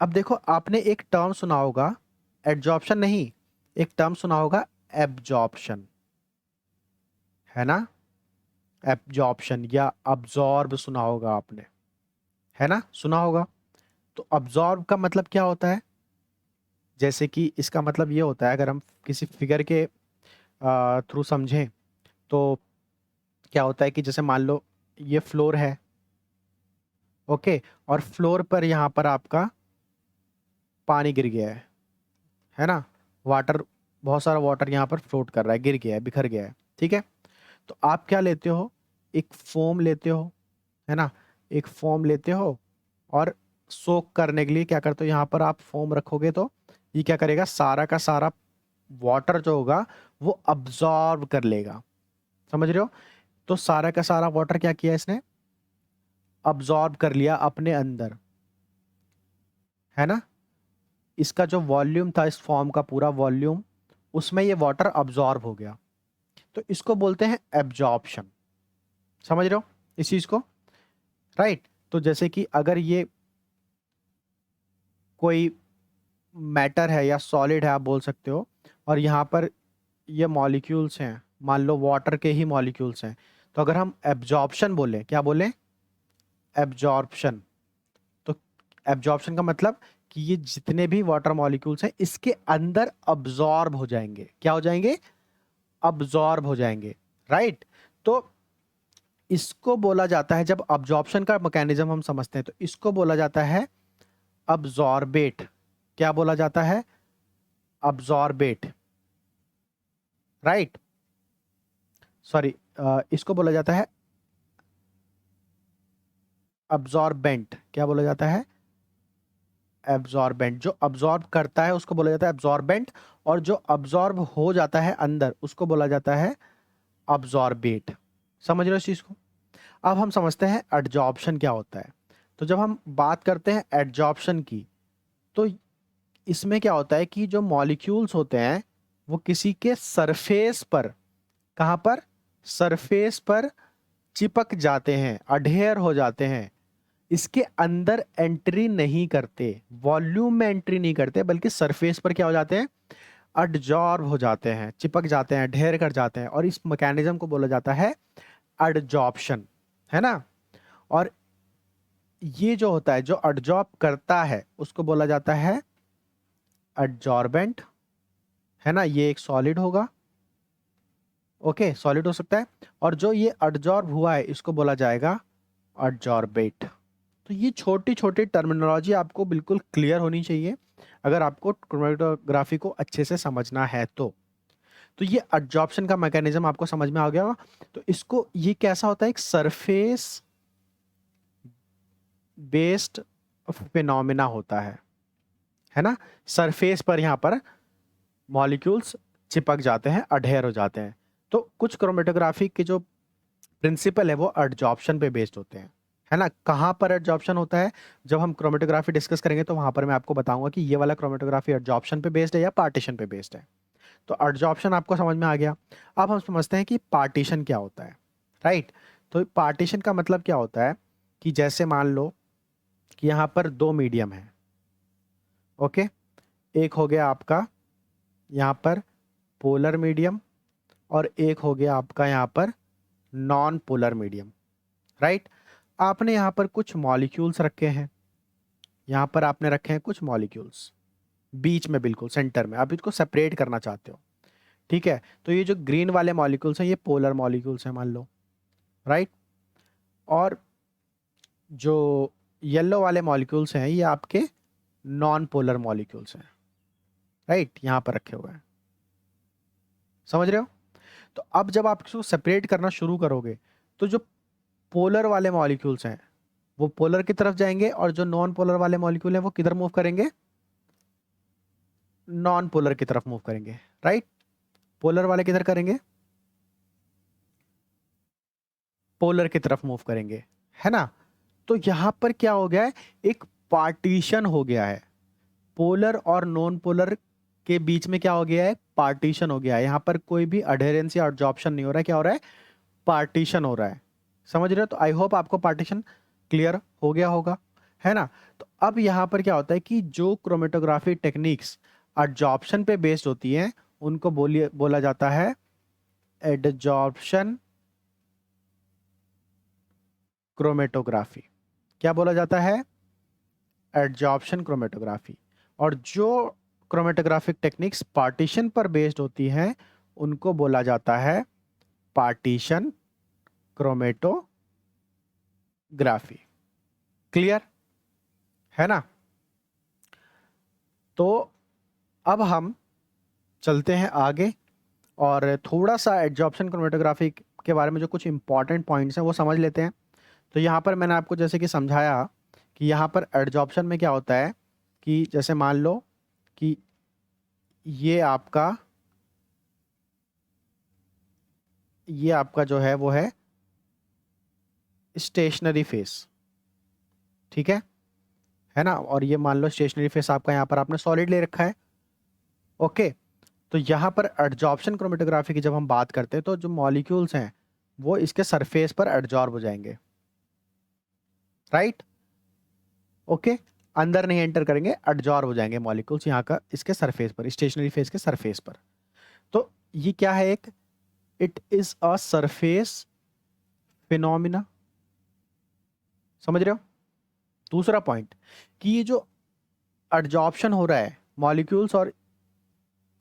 अब देखो आपने एक टर्म सुना होगा एडजॉर्प्शन नहीं, एक टर्म सुना होगा एब्जॉर्प्शन, है ना, एब्जॉर्प्शन या अब्जॉर्ब सुना होगा आपने, है ना, सुना होगा। तो अब्जॉर्ब का मतलब क्या होता है, जैसे कि इसका मतलब ये होता है, अगर हम किसी फिगर के थ्रू समझें तो क्या होता है कि जैसे मान लो ये फ्लोर है, ओके, और फ्लोर पर यहाँ पर आपका पानी गिर गया है ना, वाटर, बहुत सारा वाटर यहाँ पर फ्लोट कर रहा है, गिर गया है, बिखर गया है, ठीक है। तो आप क्या लेते हो, एक फोम लेते हो, है ना, एक फोम लेते हो और सोक करने के लिए क्या करते हो, यहाँ पर आप फोम रखोगे तो ये क्या करेगा, सारा का सारा वाटर जो होगा वो अब्जॉर्ब कर लेगा, समझ रहे हो। तो सारा का सारा वाटर क्या किया इसने, अब्जॉर्ब कर लिया अपने अंदर, है ना। इसका जो वॉल्यूम था, इस फॉर्म का पूरा वॉल्यूम, उसमें ये वाटर अब्जॉर्ब हो गया, तो इसको बोलते हैं एब्जॉर्प्शन। समझ रहे हो इस चीज को, राइट। तो जैसे कि अगर ये कोई मैटर है या सॉलिड है आप बोल सकते हो, और यहाँ पर ये मॉलिक्यूल्स हैं, मान लो वाटर के ही मॉलिक्यूल्स हैं, तो अगर हम एब्जॉर्प्शन बोले, क्या बोले, एब्जॉर्प्शन, तो एब्जॉर्प्शन का मतलब कि ये जितने भी वाटर मॉलिक्यूल्स हैं इसके अंदर अब्जॉर्ब हो जाएंगे, क्या हो जाएंगे, अब्जॉर्ब हो जाएंगे, राइट। तो इसको बोला जाता है, जब अब्जॉर्प्शन का मैकेनिज्म हम समझते हैं तो इसको बोला जाता है अब्जॉर्बेट। क्या बोला जाता है, अब्जॉर्बेट, राइट, सॉरी, इसको बोला जाता है अब्जॉर्बेंट। क्या बोला जाता है, एब्जॉर्बेंट। जो अब्जॉर्ब करता है उसको बोला जाता है अब्जॉर्बेंट, और जो अब्जॉर्ब हो जाता है अंदर उसको बोला जाता है अब्जॉर्बेट। समझ रहे हो इस चीज को। अब हम समझते हैं एडजॉर्प्शन क्या होता है। तो जब हम बात करते हैं एडजॉर्प्शन की, तो इसमें क्या होता है कि जो मॉलिक्यूल्स होते हैं वो किसी के सरफेस पर, कहाँ पर, सरफेस पर चिपक जाते हैं, अढेर हो जाते हैं, इसके अंदर एंट्री नहीं करते, वॉल्यूम में एंट्री नहीं करते, बल्कि सरफेस पर क्या हो जाते हैं, अडजॉर्ब हो जाते हैं, चिपक जाते हैं, ढेर कर जाते हैं, और इस मैकेनिज्म को बोला जाता है अडजॉर्प्शन, है ना। और ये जो होता है, जो अडजॉर्ब करता है उसको बोला जाता है एडजॉर्बेंट, है ना, ये एक सॉलिड होगा, ओके, सॉलिड हो सकता है। और जो ये अडजॉर्ब हुआ है इसको बोला जाएगा अडजॉर्बेट। तो ये छोटी छोटी टर्मिनोलॉजी आपको बिल्कुल क्लियर होनी चाहिए अगर आपको क्रोमेटोग्राफी को अच्छे से समझना है तो ये एडजॉर्प्शन का मैकेनिज्म आपको समझ में आ गया होगा। तो इसको, ये कैसा होता है, एक सरफेस बेस्ड फिनोमिना होता है ना। सरफेस पर यहाँ पर मॉलिक्यूल्स चिपक जाते हैं, अढेर हो जाते हैं। तो कुछ क्रोमेटोग्राफी के जो प्रिंसिपल है वो एडजॉर्प्शन पे बेस्ड होते हैं, है ना। कहाँ पर एडजॉर्प्शन होता है, जब हम क्रोमेटोग्राफी डिस्कस करेंगे तो वहां पर मैं आपको बताऊंगा कि ये वाला क्रोमेटोग्राफी एडजॉर्प्शन पे बेस्ड है या पार्टीशन पे बेस्ड है। तो एडजॉर्प्शन आपको समझ में आ गया। अब हम समझते हैं कि पार्टीशन क्या होता है, राइट। तो पार्टीशन का मतलब क्या होता है कि जैसे मान लो कि यहाँ पर दो मीडियम है, ओके, एक हो गया आपका यहाँ पर पोलर मीडियम, और एक हो गया आपका यहाँ पर नॉन पोलर मीडियम, राइट। आपने यहाँ पर कुछ मॉलिक्यूल्स रखे हैं, यहाँ पर आपने रखे हैं कुछ मॉलिक्यूल्स बीच में, बिल्कुल सेंटर में, आप इसको सेपरेट करना चाहते हो, ठीक है। तो ये जो ग्रीन वाले मॉलिक्यूल्स हैं ये पोलर मॉलिक्यूल्स हैं मान लो, राइट। और जो येलो वाले मॉलिक्यूल्स हैं ये आपके नॉन पोलर मॉलिक्यूल्स हैं, राइट, यहाँ पर रखे हुए हैं, समझ रहे हो। तो अब जब आप इसको सेपरेट करना शुरू करोगे तो जो पोलर वाले मॉलिक्यूल्स हैं वो पोलर की तरफ जाएंगे, और जो नॉन पोलर वाले मॉलिक्यूल हैं वो किधर मूव करेंगे, नॉन पोलर की तरफ मूव करेंगे, राइट। पोलर वाले किधर करेंगे, पोलर की तरफ मूव करेंगे, है ना। तो यहां पर क्या हो गया है, एक पार्टीशन हो गया है, पोलर और नॉन पोलर के बीच में क्या हो गया है, पार्टीशन हो गया है। यहां पर कोई भी अडेरेंस या एडजॉर्प्शन नहीं हो रहा है, क्या हो रहा है, पार्टीशन हो रहा है, समझ रहे हो। तो आई होप आपको पार्टीशन क्लियर हो गया होगा, है ना। तो अब यहां पर क्या होता है कि जो क्रोमेटोग्राफी टेक्निक्स एडजॉर्प्शन पे बेस्ड होती हैं उनको बोला जाता है एडजॉर्प्शन क्रोमेटोग्राफी। क्या बोला जाता है? Adsorption chromatography. और जो क्रोमेटोग्राफिक टेक्निक्स पार्टीशन पर बेस्ड होती हैं उनको बोला जाता है पार्टीशन क्रोमेटोग्राफी। क्लियर है ना? तो अब हम चलते हैं आगे और थोड़ा सा एडजॉर्प्शन क्रोमेटोग्राफी के बारे में जो कुछ इंपॉर्टेंट पॉइंट्स हैं वो समझ लेते हैं। तो यहाँ पर मैंने आपको जैसे कि समझाया कि यहाँ पर एडजॉर्प्शन में क्या होता है कि जैसे मान लो कि ये आपका जो है वो है स्टेशनरी फेस, ठीक है ना? और ये मान लो स्टेशनरी फेस आपका यहाँ पर आपने सॉलिड ले रखा है। ओके, तो यहाँ पर एडजॉर्प्शन क्रोमेटोग्राफी की जब हम बात करते हैं तो जो मॉलिक्यूल्स हैं वो इसके सरफेस पर एडजॉर्ब हो जाएंगे, राइट? ओके, अंदर नहीं एंटर करेंगे, एडजॉर्ब हो जाएंगे मॉलिक्यूल्स यहाँ का इसके सरफेस पर, स्टेशनरी फेस के सरफेस पर। तो ये क्या है? एक it is a surface phenomena. समझ रहे हो? दूसरा पॉइंट कि ये जो एडजॉर्प्शन हो रहा है मॉलिक्यूल्स और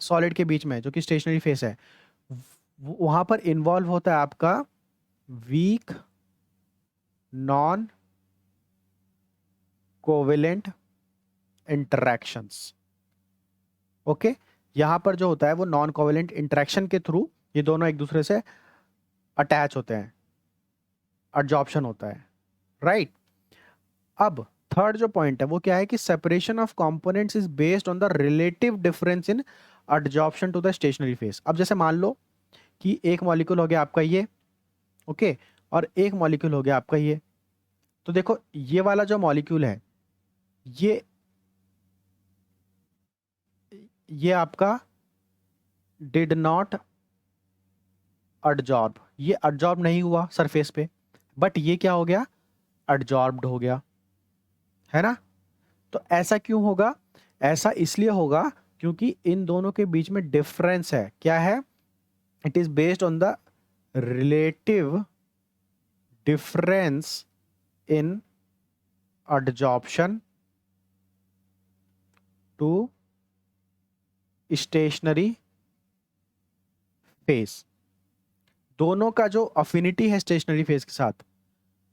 सॉलिड के बीच में जो कि स्टेशनरी फेस है, वहां पर इन्वॉल्व होता है आपका weak non covalent interactions. Okay, यहां पर जो होता है वो नॉन कोवेलेंट इंटरैक्शन के थ्रू ये दोनों एक दूसरे से अटैच होते हैं, एडजॉर्प्शन होता है, राइट? अब थर्ड जो पॉइंट है वो क्या है कि separation of components is based on the relative difference in adsorption to the stationary phase. अब जैसे मान लो कि एक मॉलिक्यूल हो गया आपका ये, ओके, और एक मॉलिक्यूल हो गया आपका ये। तो देखो ये वाला जो मॉलिक्यूल है ये आपका डिड नॉट एडजॉर्ब, ये एडजॉर्ब नहीं हुआ सरफेस पे, बट ये क्या हो गया? एडजॉर्ब्ड हो गया, है ना? तो ऐसा क्यों होगा? ऐसा इसलिए होगा क्योंकि इन दोनों के बीच में डिफरेंस है। क्या है? It is based on the relative difference in adsorption to stationary phase. दोनों का जो अफिनिटी है स्टेशनरी फेस के साथ,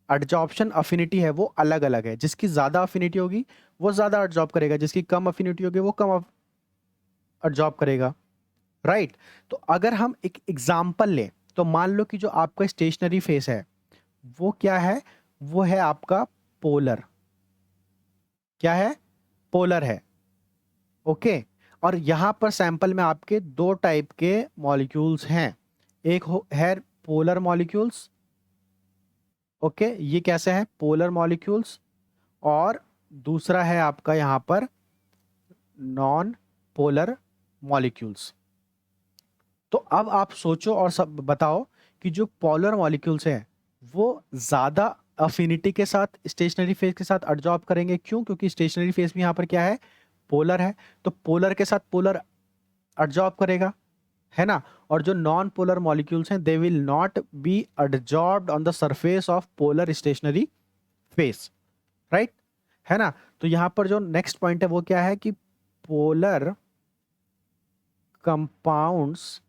एडजॉर्प्शन अफिनिटी है, वो अलग अलग है। जिसकी ज्यादा अफिनिटी होगी वो ज्यादा एडजॉर्ब करेगा, जिसकी कम अफिनिटी होगी वो कम एडजॉर्ब करेगा, राइट? तो अगर हम एक एग्जांपल लें तो मान लो कि जो आपका स्टेशनरी फेस है वो क्या है? वो है आपका पोलर। क्या है? पोलर है। ओके, और यहां पर सैंपल में आपके दो टाइप के मॉलिक्यूल्स हैं। एक है पोलर मॉलिक्यूल्स, ओके, ये कैसे है? Polar molecules. और दूसरा है आपका यहां पर नॉन पोलर मॉलिक्यूल्स। तो अब आप सोचो और सब बताओ कि जो पोलर मॉलिक्यूल्स हैं वो ज्यादा अफिनिटी के साथ स्टेशनरी फेस के साथ एडजॉर्ब करेंगे। क्यों? क्योंकि स्टेशनरी फेस भी यहां पर क्या है? पोलर है। तो पोलर के साथ पोलर एडजॉर्ब करेगा, है ना? और जो नॉन पोलर मॉलिक्यूल्स हैं they will not be adsorbed on the surface of polar stationary phase, right? है ना? तो यहां पर जो नेक्स्ट पॉइंट है वो क्या है कि polar compounds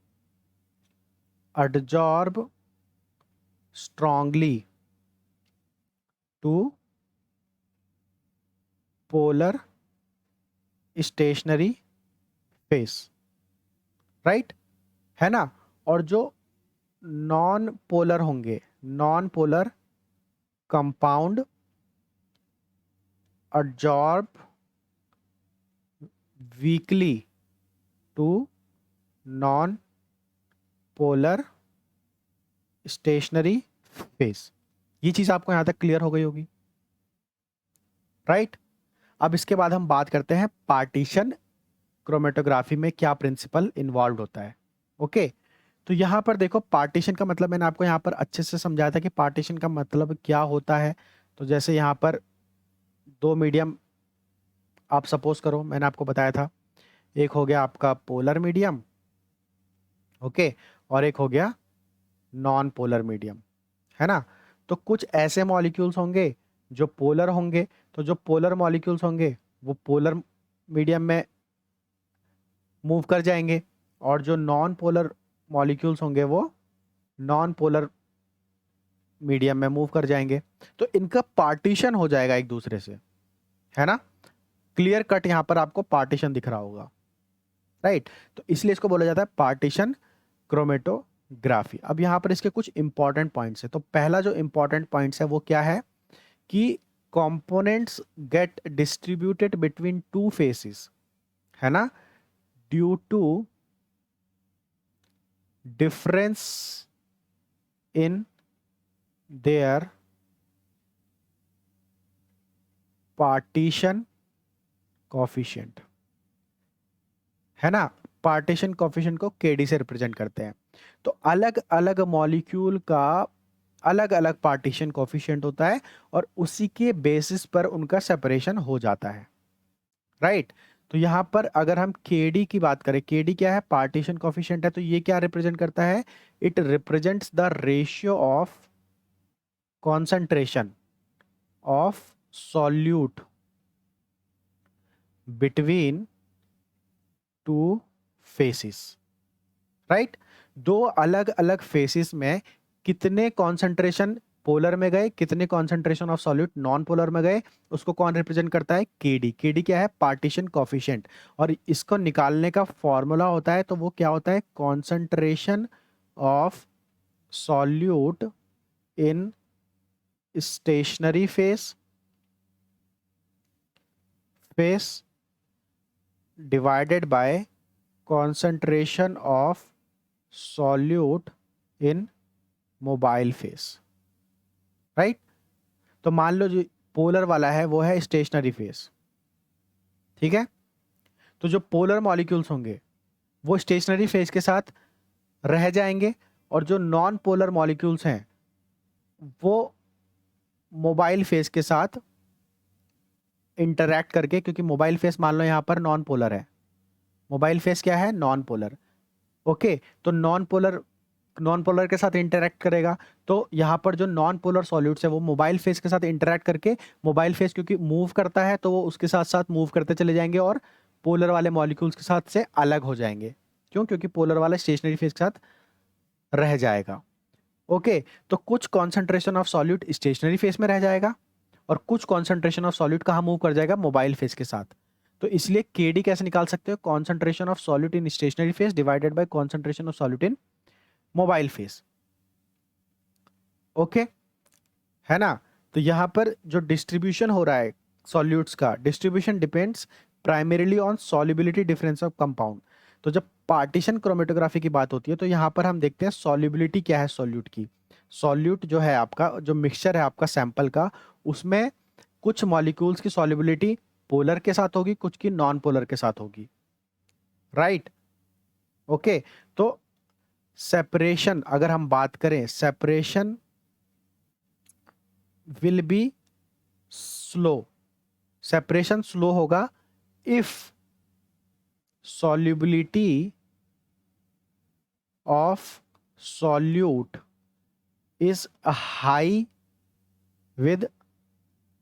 adsorb strongly to polar stationary phase, राइट? है ना? और जो नॉन पोलर होंगे, non polar compound adsorb weakly to non polar stationary phase. ये चीज आपको यहां तक क्लियर हो गई होगी, राइट? अब इसके बाद हम बात करते हैं पार्टीशन क्रोमेटोग्राफी में क्या प्रिंसिपल इन्वॉल्व होता है। ओके, तो यहां पर देखो पार्टीशन का मतलब मैंने आपको यहां पर अच्छे से समझाया था कि पार्टीशन का मतलब क्या होता है। तो जैसे यहां पर दो मीडियम आप सपोज करो, मैंने आपको बताया था एक हो गया आपका पोलर मीडियम, ओके, और एक हो गया नॉन पोलर मीडियम, है ना। तो कुछ ऐसे मॉलिक्यूल्स होंगे जो पोलर होंगे, तो जो पोलर मॉलिक्यूल्स होंगे वो पोलर मीडियम में मूव कर जाएंगे, और जो नॉन पोलर मॉलिक्यूल्स होंगे वो नॉन पोलर मीडियम में मूव कर जाएंगे। तो इनका पार्टीशन हो जाएगा एक दूसरे से, है ना। क्लियर कट यहां पर आपको पार्टीशन दिख रहा होगा, राइट। तो इसलिए इसको बोला जाता है पार्टीशन क्रोमेटोग्राफी। अब यहां पर इसके कुछ इंपॉर्टेंट पॉइंट्स है। तो पहला जो इंपॉर्टेंट पॉइंट्स है वो क्या है कि components get distributed between two phases, है ना, due to difference in their partition coefficient, है ना। पार्टीशन कोफिशिएंट को केडी से रिप्रेजेंट करते हैं। तो अलग अलग मॉलिक्यूल का अलग अलग पार्टीशन कोफिशिएंट होता है और उसी के बेसिस पर उनका सेपरेशन हो जाता है, राइट। तो यहां पर अगर हम केडी की बात करें, केडी क्या है, पार्टीशन कोफिशिएंट है, तो ये क्या रिप्रेजेंट करता है, it represents the ratio of concentration of solute between two faces, right. दो अलग अलग फेसिस में कितने कॉन्सेंट्रेशन पोलर में गए, कितने concentration of solute non polar में गए, उसको कौन रिप्रेजेंट करता है, केडी। केडी क्या है, पार्टीशन कोफिशिएंट, और इसको निकालने का फॉर्मूला होता है, तो वो क्या होता है, concentration of solute in stationary phase divided by concentration of solute in mobile phase, right. तो मान लो जो पोलर वाला है वो है स्टेशनरी फेस, ठीक है। तो जो पोलर मॉलिक्यूल्स होंगे वो स्टेशनरी फेस के साथ रह जाएंगे, और जो नॉन पोलर मॉलिक्यूल्स हैं वो मोबाइल फेस के साथ इंटरैक्ट करके, क्योंकि मोबाइल फेस मान लो यहां पर नॉन पोलर है, मोबाइल फेस क्या है, नॉन पोलर, ओके। तो नॉन पोलर के साथ इंटरैक्ट करेगा, तो यहां पर जो नॉन पोलर सॉल्यूट्स है वो मोबाइल फेस के साथ इंटरैक्ट करके, मोबाइल फेस क्योंकि मूव करता है तो वो उसके साथ साथ मूव करते चले जाएंगे और पोलर वाले मॉलिक्यूल्स के साथ से अलग हो जाएंगे। क्यों, क्योंकि पोलर वाला स्टेशनरी फेस के साथ रह जाएगा, ओके। तो कुछ concentration of solute stationary phase में रह जाएगा और कुछ कॉन्सेंट्रेशन ऑफ सॉल्यूट कहाँ मूव कर जाएगा, मोबाइल फेस के साथ। तो इसलिए केडी कैसे निकाल सकते हो, concentration of solute in stationary phase divided by concentration of solute in mobile phase, okay, है ना। तो यहां पर जो डिस्ट्रीब्यूशन हो रहा है सॉल्यूट्स का, distribution depends primarily on solubility difference of compound. तो जब पार्टीशन क्रोमेटोग्राफी की बात होती है तो यहां पर हम देखते हैं सॉल्युबिलिटी क्या है सॉल्यूट की। सॉल्यूट जो है आपका, जो मिक्सचर है आपका सैंपल का, उसमें कुछ मॉलिक्यूल्स की सॉल्युबिलिटी पोलर के साथ होगी, कुछ की नॉन पोलर के साथ होगी, राइट, ओके। तो सेपरेशन अगर हम बात करें, separation will be slow, separation slow होगा if solubility of solute is high with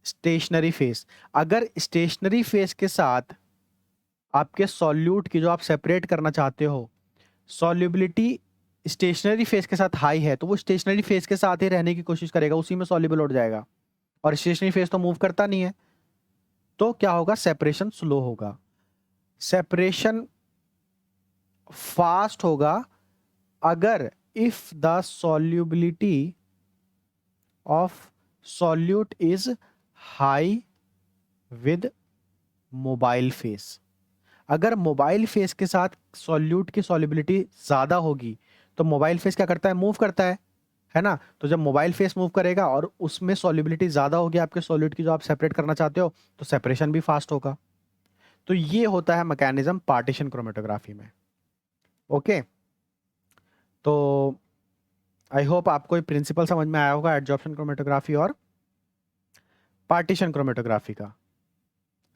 stationary phase. अगर स्टेशनरी फेस के साथ आपके सॉल्यूट की, जो आप सेपरेट करना चाहते हो, सॉल्युबिलिटी स्टेशनरी फेस के साथ हाई है, तो वो स्टेशनरी फेस के साथ ही रहने की कोशिश करेगा, उसी में सॉल्युबल हो जाएगा, और स्टेशनरी फेस तो मूव करता नहीं है। तो क्या होगा, सेपरेशन स्लो होगा। सेपरेशन फास्ट होगा अगर if the solubility of solute is high with mobile face. अगर मोबाइल फेस के साथ सॉल्यूट की सॉल्युबिलिटी ज्यादा होगी तो मोबाइल फेस क्या करता है, मूव करता है ना। तो जब मोबाइल फेस मूव करेगा और उसमें सॉल्युबिलिटी ज्यादा होगी आपके सॉल्यूट की, जो आप सेपरेट करना चाहते हो, तो सेपरेशन भी फास्ट होगा। तो ये होता है मैकेनिज्म पार्टीशन क्रोमेटोग्राफी में, ओके। तो आई होप आपको ये प्रिंसिपल समझ में आया होगा एडजॉर्प्शन क्रोमेटोग्राफी और पार्टीशन क्रोमेटोग्राफी का,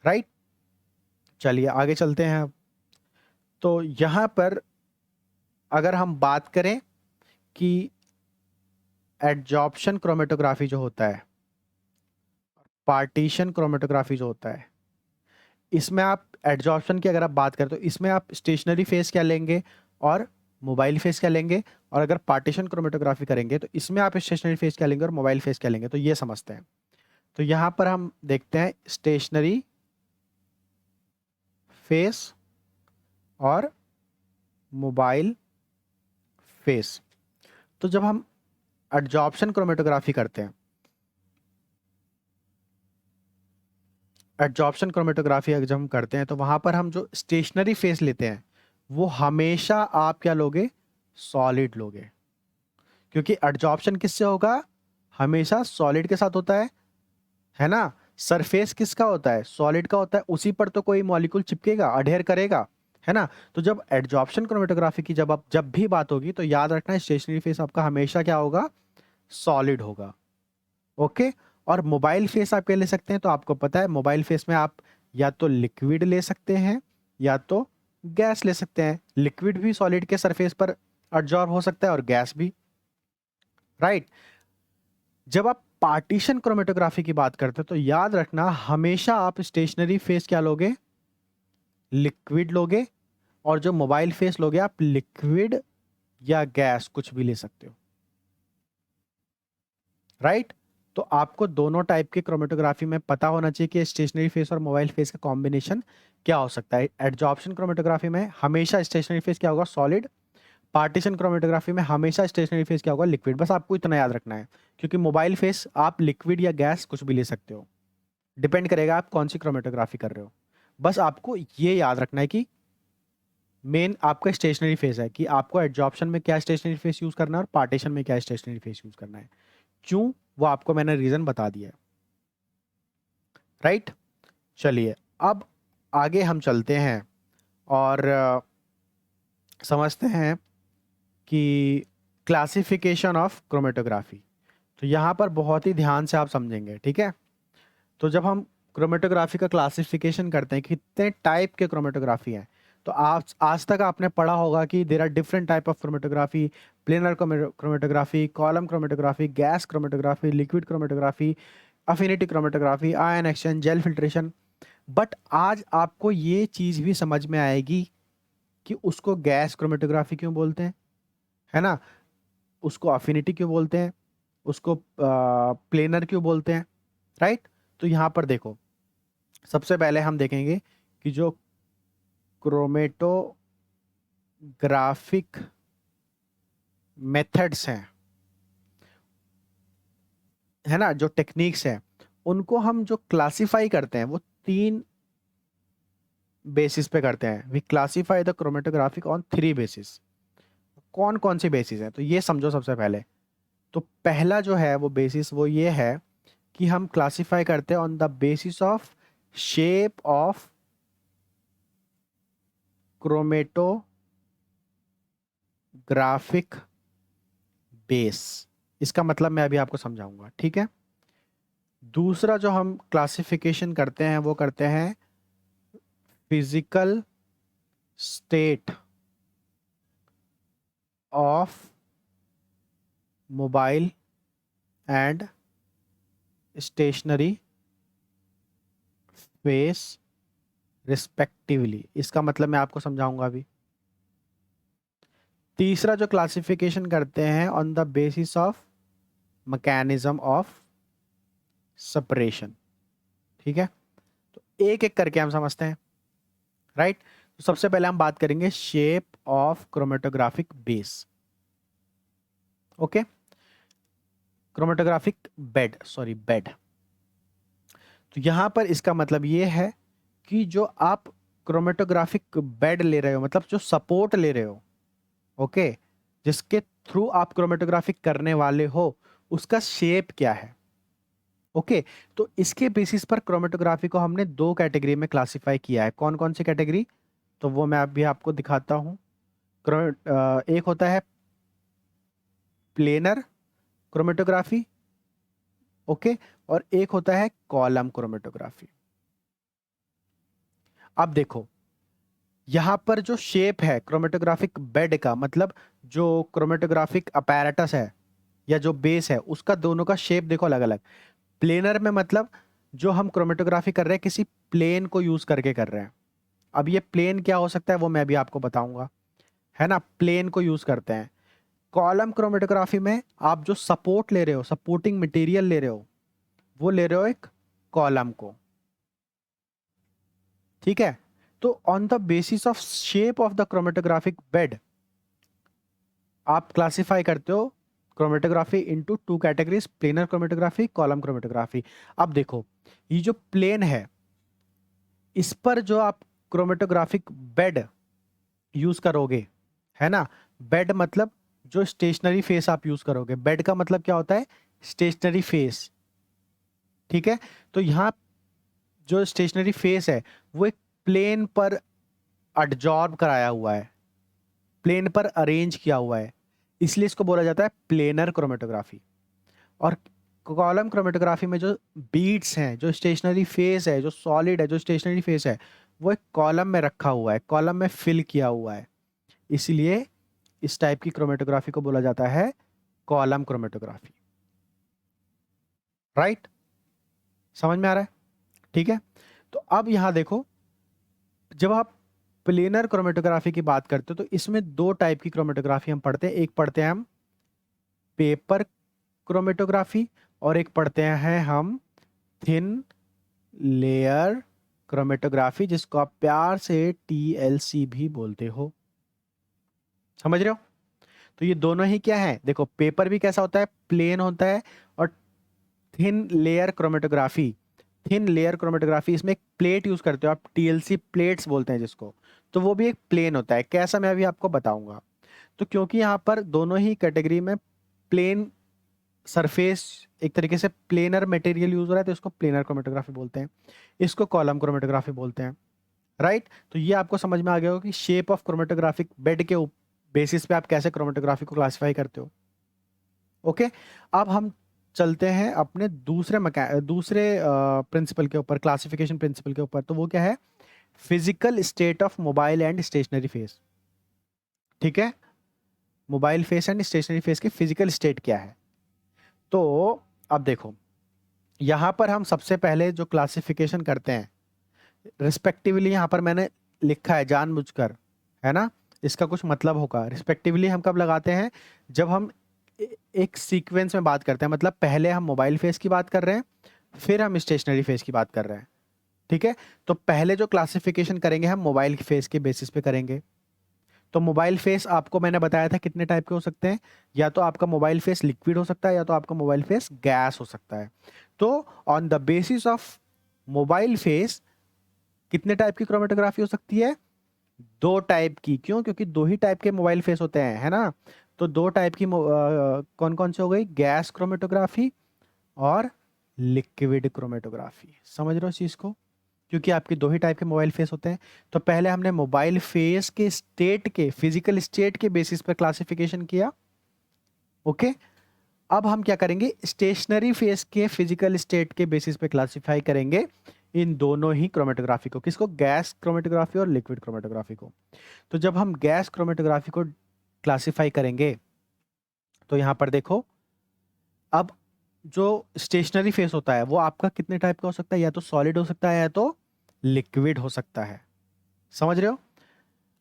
राइट। चलिए आगे चलते हैं अब। तो यहाँ पर अगर हम बात करें कि एडजॉर्प्शन क्रोमेटोग्राफी जो होता है, पार्टीशन क्रोमेटोग्राफी जो होता है, इसमें आप एडजॉर्प्शन की अगर आप बात करें तो इसमें आप स्टेशनरी फेस क्या लेंगे और मोबाइल फेस क्या लेंगे, और अगर पार्टीशन क्रोमेटोग्राफी करेंगे तो इसमें आप स्टेशनरी फेस क्या लेंगे और मोबाइल फेस क्या लेंगे। तो ये समझते हैं। तो यहाँ पर हम देखते हैं स्टेशनरी फेस और मोबाइल फेस। तो जब हम एडजॉर्प्शन क्रोमेटोग्राफी करते हैं, एडजॉर्प्शन क्रोमेटोग्राफी अगर जब हम करते हैं तो वहां पर हम जो स्टेशनरी फेस लेते हैं वो हमेशा आप क्या लोगे, सॉलिड लोगे। क्योंकि एडजॉर्प्शन किससे होगा, हमेशा सॉलिड के साथ होता है ना। सरफेस किसका होता है, सॉलिड का होता है, उसी पर तो कोई मॉलिक्यूल चिपकेगा, अडेयर करेगा, है ना। तो जब एडजॉर्प्शन क्रोमेटोग्राफी की जब भी बात होगी तो याद रखना स्टेशनरी फेस आपका हमेशा क्या होगा, सॉलिड होगा। ओके। और मोबाइल फेस आप क्या ले सकते हैं, तो आपको पता है मोबाइल फेस में आप या तो लिक्विड ले सकते हैं या तो गैस ले सकते हैं। लिक्विड भी सॉलिड के सरफेस पर एब्जॉर्ब हो सकता है और गैस भी, राइट। जब आप पार्टीशन क्रोमेटोग्राफी की बात करते हैं तो याद रखना हमेशा आप स्टेशनरी फेस क्या लोगे, लिक्विड लोगे, और जो मोबाइल फेस लोगे आप लिक्विड या गैस कुछ भी ले सकते हो, राइट। तो आपको दोनों टाइप के क्रोमेटोग्राफी में पता होना चाहिए कि स्टेशनरी फेस और मोबाइल फेस का कॉम्बिनेशन क्या हो सकता है। एडजॉर्प्शन क्रोमेटोग्राफी में हमेशा स्टेशनरी फेस क्या होगा, सॉलिड। पार्टीशन क्रोमेटोग्राफी में हमेशा स्टेशनरी फेस क्या होगा, लिक्विड। बस आपको इतना याद रखना है, क्योंकि मोबाइल फेस आप लिक्विड या गैस कुछ भी ले सकते हो, डिपेंड करेगा आप कौन सी क्रोमेटोग्राफी कर रहे हो। बस आपको ये याद रखना है कि मेन आपका स्टेशनरी फेस है कि आपको एडजॉर्प्शन में क्या स्टेशनरी फेस यूज करना है और पार्टीशन में क्या स्टेशनरी फेस यूज करना है। क्यों, वो आपको मैंने रीजन बता दिया है, राइट। चलिए अब आगे हम चलते हैं और समझते हैं कि क्लासिफिकेशन ऑफ क्रोमेटोग्राफी। तो यहाँ पर बहुत ही ध्यान से आप समझेंगे, ठीक है। तो जब हम क्रोमेटोग्राफी का क्लासिफिकेशन करते हैं कितने टाइप के क्रोमेटोग्राफी हैं, तो आज तक आपने पढ़ा होगा कि there are different type of chromatography, planar chromatography, column chromatography, gas chromatography, liquid chromatography, affinity chromatography, ion exchange, gel filtration. But आज आपको ये चीज़ भी समझ में आएगी कि उसको गैस क्रोमेटोग्राफी क्यों बोलते हैं, है ना, उसको अफिनिटी क्यों बोलते हैं, उसको प्लेनर क्यों बोलते हैं, राइट। तो यहाँ पर देखो, सबसे पहले हम देखेंगे कि जो क्रोमेटोग्राफिक मेथड्स हैं, है ना, जो टेक्निक्स हैं, उनको हम जो क्लासिफाई करते हैं वो तीन बेसिस पे करते हैं। We classify the chromatographic on three basis. कौन कौन सी बेसिस है, तो ये समझो सबसे पहले। तो पहला जो है वो बेसिस वो ये है कि हम क्लासिफाई करते हैं on the basis of shape of chromatographic base. इसका मतलब मैं अभी आपको समझाऊंगा, ठीक है। दूसरा जो हम क्लासिफिकेशन करते हैं वो करते हैं physical state of mobile and stationary phase respectively. इसका मतलब मैं आपको समझाऊंगा अभी। तीसरा जो क्लासिफिकेशन करते हैं on the basis of mechanism of separation, ठीक है। तो एक एक करके हम समझते हैं, राइट। तो सबसे पहले हम बात करेंगे shape of chromatographic base. Okay, chromatographic bed. तो यहां पर इसका मतलब ये है कि जो आप क्रोमेटोग्राफिक बेड ले रहे हो, मतलब जो सपोर्ट ले रहे हो, ओके, जिसके थ्रू आप क्रोमेटोग्राफिक करने वाले हो, उसका शेप क्या है। ओके, तो इसके बेसिस पर क्रोमेटोग्राफी को हमने दो कैटेगरी में क्लासिफाई किया है। कौन कौन सी कैटेगरी, तो वो मैं अभी आपको दिखाता हूँ। एक होता है प्लेनर क्रोमेटोग्राफी, ओके, और एक होता है कॉलम क्रोमेटोग्राफी। अब देखो, यहाँ पर जो शेप है क्रोमेटोग्राफिक बेड का, मतलब जो क्रोमेटोग्राफिक अपैरेटस है या जो बेस है, उसका दोनों का शेप देखो अलग अलग। प्लेनर में मतलब जो हम क्रोमेटोग्राफी कर रहे हैं किसी प्लेन को यूज करके कर रहे हैं। अब ये प्लेन क्या हो सकता है वो मैं भी आपको बताऊंगा, है ना, प्लेन को यूज करते हैं। कॉलम क्रोमेटोग्राफी में आप जो सपोर्ट ले रहे हो, सपोर्टिंग मटेरियल ले रहे हो, वो ले रहे हो एक कॉलम को, ठीक है। तो on the basis of shape of the chromatographic bed आप क्लासिफाई करते हो chromatography into two categories, planar chromatography, column chromatography. अब देखो, ये जो प्लेन है इस पर जो आप क्रोमेटोग्राफिक बेड यूज करोगे, है ना, बेड मतलब जो स्टेशनरी फेस आप यूज करोगे, बेड का मतलब क्या होता है, स्टेशनरी फेस, ठीक है। तो यहाँ जो स्टेशनरी फेस है वो एक प्लेन पर एडजॉर्ब कराया हुआ है, प्लेन पर अरेंज किया हुआ है, इसलिए इसको बोला जाता है प्लेनर क्रोमेटोग्राफी। और कॉलम क्रोमेटोग्राफी में जो बीट्स हैं, जो स्टेशनरी फेस है, जो सॉलिड है, जो स्टेशनरी फेस है, वो एक कॉलम में रखा हुआ है, कॉलम में फिल किया हुआ है, इसलिए इस टाइप की क्रोमेटोग्राफी को बोला जाता है कॉलम क्रोमेटोग्राफी। राइट, समझ में आ रहा है, ठीक है। तो अब यहां देखो, जब आप प्लेनर क्रोमेटोग्राफी की बात करते हो तो इसमें दो टाइप की क्रोमेटोग्राफी हम पढ़ते हैं। एक पढ़ते हैं हम पेपर क्रोमेटोग्राफी और एक पढ़ते हैं हम थिन लेयर क्रोमेटोग्राफी, जिसको आप प्यार से टीएलसी भी बोलते हो। समझ रहे हो? तो ये दोनों ही क्या है, देखो पेपर भी कैसा होता है, प्लेन होता है, और thin layer chromatography, thin layer chromatography इसमें एक प्लेट यूज करते हो आप, टीएलसी प्लेट्स बोलते हैं जिसको, तो वो भी एक प्लेन होता है। कैसा, मैं अभी आपको बताऊंगा। तो क्योंकि यहाँ पर दोनों ही कैटेगरी में प्लेन सरफेस, एक तरीके से प्लेनर मटेरियल यूज हो रहा है, तो इसको प्लेनर क्रोमेटोग्राफी बोलते हैं, इसको कॉलम क्रोमेटोग्राफी बोलते हैं। राइट, तो ये आपको समझ में आ गया हो कि शेप ऑफ क्रोमेटोग्राफिक बेड के बेसिस पे आप कैसे क्रोमेटोग्राफी को क्लासिफाई करते हो। ओके, अब हम चलते हैं अपने दूसरे प्रिंसिपल के ऊपर, क्लासिफिकेशन प्रिंसिपल के ऊपर। तो वो क्या है, physical state of mobile and stationary phase. ठीक है, mobile phase and stationary phase की फिजिकल स्टेट क्या है। तो अब देखो, यहां पर हम सबसे पहले जो क्लासिफिकेशन करते हैं रिस्पेक्टिवली, यहां पर मैंने लिखा है जानबूझकर, है ना, इसका कुछ मतलब होगा। रिस्पेक्टिवली हम कब लगाते हैं, जब हम एक सीक्वेंस में बात करते हैं, मतलब पहले हम मोबाइल फेस की बात कर रहे हैं, फिर हम स्टेशनरी फेस की बात कर रहे हैं। ठीक है, तो पहले जो क्लासिफिकेशन करेंगे हम मोबाइल फेस के बेसिस पे करेंगे। तो मोबाइल फेस आपको मैंने बताया था कितने टाइप के हो सकते हैं, या तो आपका मोबाइल फेस लिक्विड हो सकता है, या तो आपका मोबाइल फेस गैस हो सकता है। तो on the basis of mobile face कितने टाइप की क्रोमेटोग्राफी हो सकती है, दो टाइप की। क्यों, क्योंकि दो ही टाइप के मोबाइल फेस होते हैं, है ना। तो दो टाइप की कौन कौन से हो गई, गैस क्रोमेटोग्राफी और लिक्विड क्रोमेटोग्राफी। समझ रहे हो इस चीज को, क्योंकि आपके दो ही टाइप के मोबाइल फेस होते हैं। तो पहले हमने मोबाइल फेस के स्टेट के, फिजिकल स्टेट के बेसिस पर क्लासिफिकेशन किया। ओके, अब हम क्या करेंगे, स्टेशनरी फेस के फिजिकल स्टेट के बेसिस पे क्लासिफाई करेंगे इन दोनों ही क्रोमेटोग्राफी को। किसको, गैस क्रोमेटोग्राफी और लिक्विड क्रोमेटोग्राफी को। तो जब हम गैस क्रोमेटोग्राफी को क्लासिफाई करेंगे तो यहां पर देखो, अब जो स्टेशनरी फेस होता है वो आपका कितने टाइप का हो सकता है, या तो सॉलिड हो सकता है या तो लिक्विड हो सकता है। समझ रहे हो?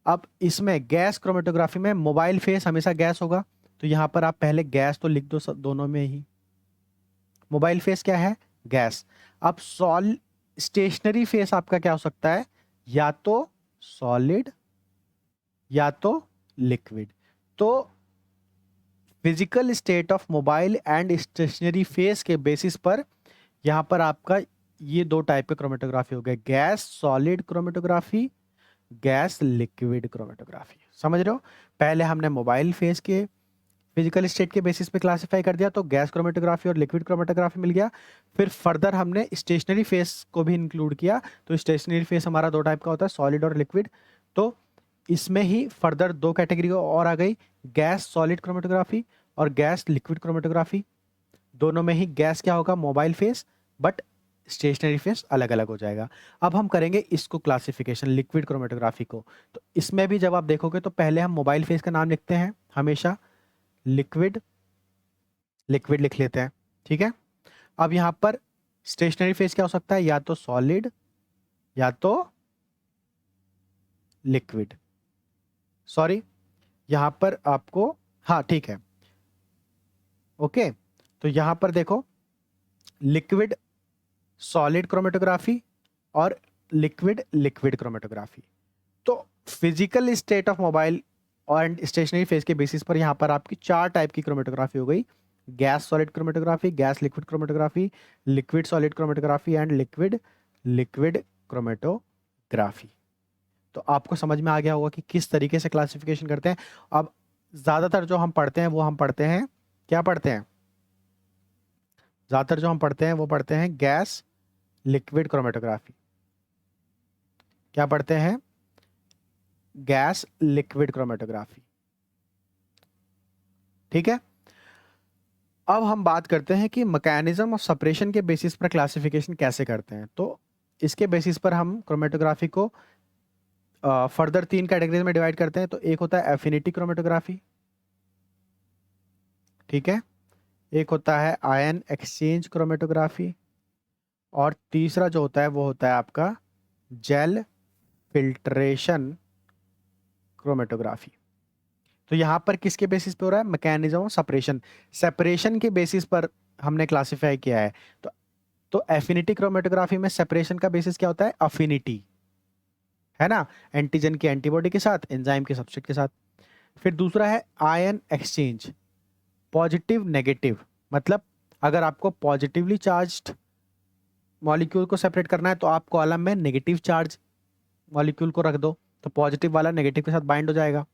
अब इसमें गैस क्रोमेटोग्राफी में मोबाइल फेस हमेशा गैस होगा, तो यहां पर आप पहले गैस तो लिख दो दोनों में ही। मोबाइल फेस क्या है, गैस। अब सॉल स्टेशनरी फेस आपका क्या हो सकता है, या तो सॉलिड या तो लिक्विड। तो physical state of mobile and stationary phase के बेसिस पर यहां पर आपका ये दो टाइप के क्रोमेटोग्राफी हो गए, gas solid chromatography, gas liquid chromatography. समझ रहे हो? पहले हमने मोबाइल फेस के फिजिकल स्टेट के बेसिस पे क्लासिफाई कर दिया, तो गैस क्रोमेटोग्राफी और लिक्विड क्रोमेटोग्राफी मिल गया। फिर फर्दर हमने स्टेशनरी फेस को भी इंक्लूड किया, तो स्टेशनरी फेस हमारा दो टाइप का होता है, सॉलिड और लिक्विड। तो इसमें ही फर्दर दो कैटेगरी और आ गई, गैस सॉलिड क्रोमेटोग्राफी और गैस लिक्विड क्रोमेटोग्राफी। दोनों में ही गैस क्या होगा, mobile phase, but stationary phase अलग अलग हो जाएगा। अब हम करेंगे इसको क्लासिफिकेशन लिक्विड क्रोमेटोग्राफी को। तो इसमें भी जब आप देखोगे तो पहले हम मोबाइल फेस का नाम लिखते हैं हमेशा, लिक्विड लिक्विड लिख लेते हैं, ठीक है। अब यहाँ पर स्टेशनरी फेस क्या हो सकता है, या तो सॉलिड या तो लिक्विड, सॉरी यहाँ पर आपको, हाँ ठीक है, ओके। तो यहाँ पर देखो लिक्विड सॉलिड क्रोमेटोग्राफी और लिक्विड लिक्विड क्रोमेटोग्राफी। तो फिजिकल स्टेट ऑफ मोबाइल और स्टेशनरी फेज के बेसिस पर यहाँ पर आपकी 4 टाइप की क्रोमेटोग्राफी हो गई, gas solid chromatography, gas liquid chromatography, liquid solid chromatography and liquid liquid chromatography. तो आपको समझ में आ गया होगा कि किस तरीके से क्लासिफिकेशन करते हैं। अब ज़्यादातर जो हम पढ़ते हैं वो हम पढ़ते हैं, क्या पढ़ते हैं, ज़्यादातर जो हम पढ़ते हैं वो पढ़ते हैं गैस लिक्विड क्रोमेटोग्राफी। क्या पढ़ते हैं, गैस लिक्विड क्रोमेटोग्राफी, ठीक है। अब हम बात करते हैं कि मैकेनिज्म ऑफ सेपरेशन के बेसिस पर क्लासिफिकेशन कैसे करते हैं। तो इसके बेसिस पर हम क्रोमेटोग्राफी को फर्दर 3 कैटेगरीज में डिवाइड करते हैं। तो एक होता है एफिनिटी क्रोमेटोग्राफी, ठीक है, एक होता है आयन एक्सचेंज क्रोमेटोग्राफी, और तीसरा जो होता है वो होता है आपका जेल फिल्ट्रेशन क्रोमेटोग्राफी। तो यहाँ पर किसके बेसिस पे हो रहा है, मैकेनिज्म ऑफ सेपरेशन, सेपरेशन के बेसिस पर हमने क्लासिफाई किया है। तो एफिनिटी क्रोमेटोग्राफी में सेपरेशन का बेसिस क्या होता है, अफिनिटी, है ना, एंटीजन की एंटीबॉडी के साथ, एंजाइम के सब्सट्रेट के साथ। फिर दूसरा है आयन एक्सचेंज, पॉजिटिव नेगेटिव, मतलब अगर आपको पॉजिटिवली चार्ज्ड मॉलिक्यूल को सेपरेट करना है तो आप कॉलम में नेगेटिव चार्ज मॉलिक्यूल को रख दो, तो पॉजिटिव वाला नेगेटिव के साथ बाइंड हो जाएगा,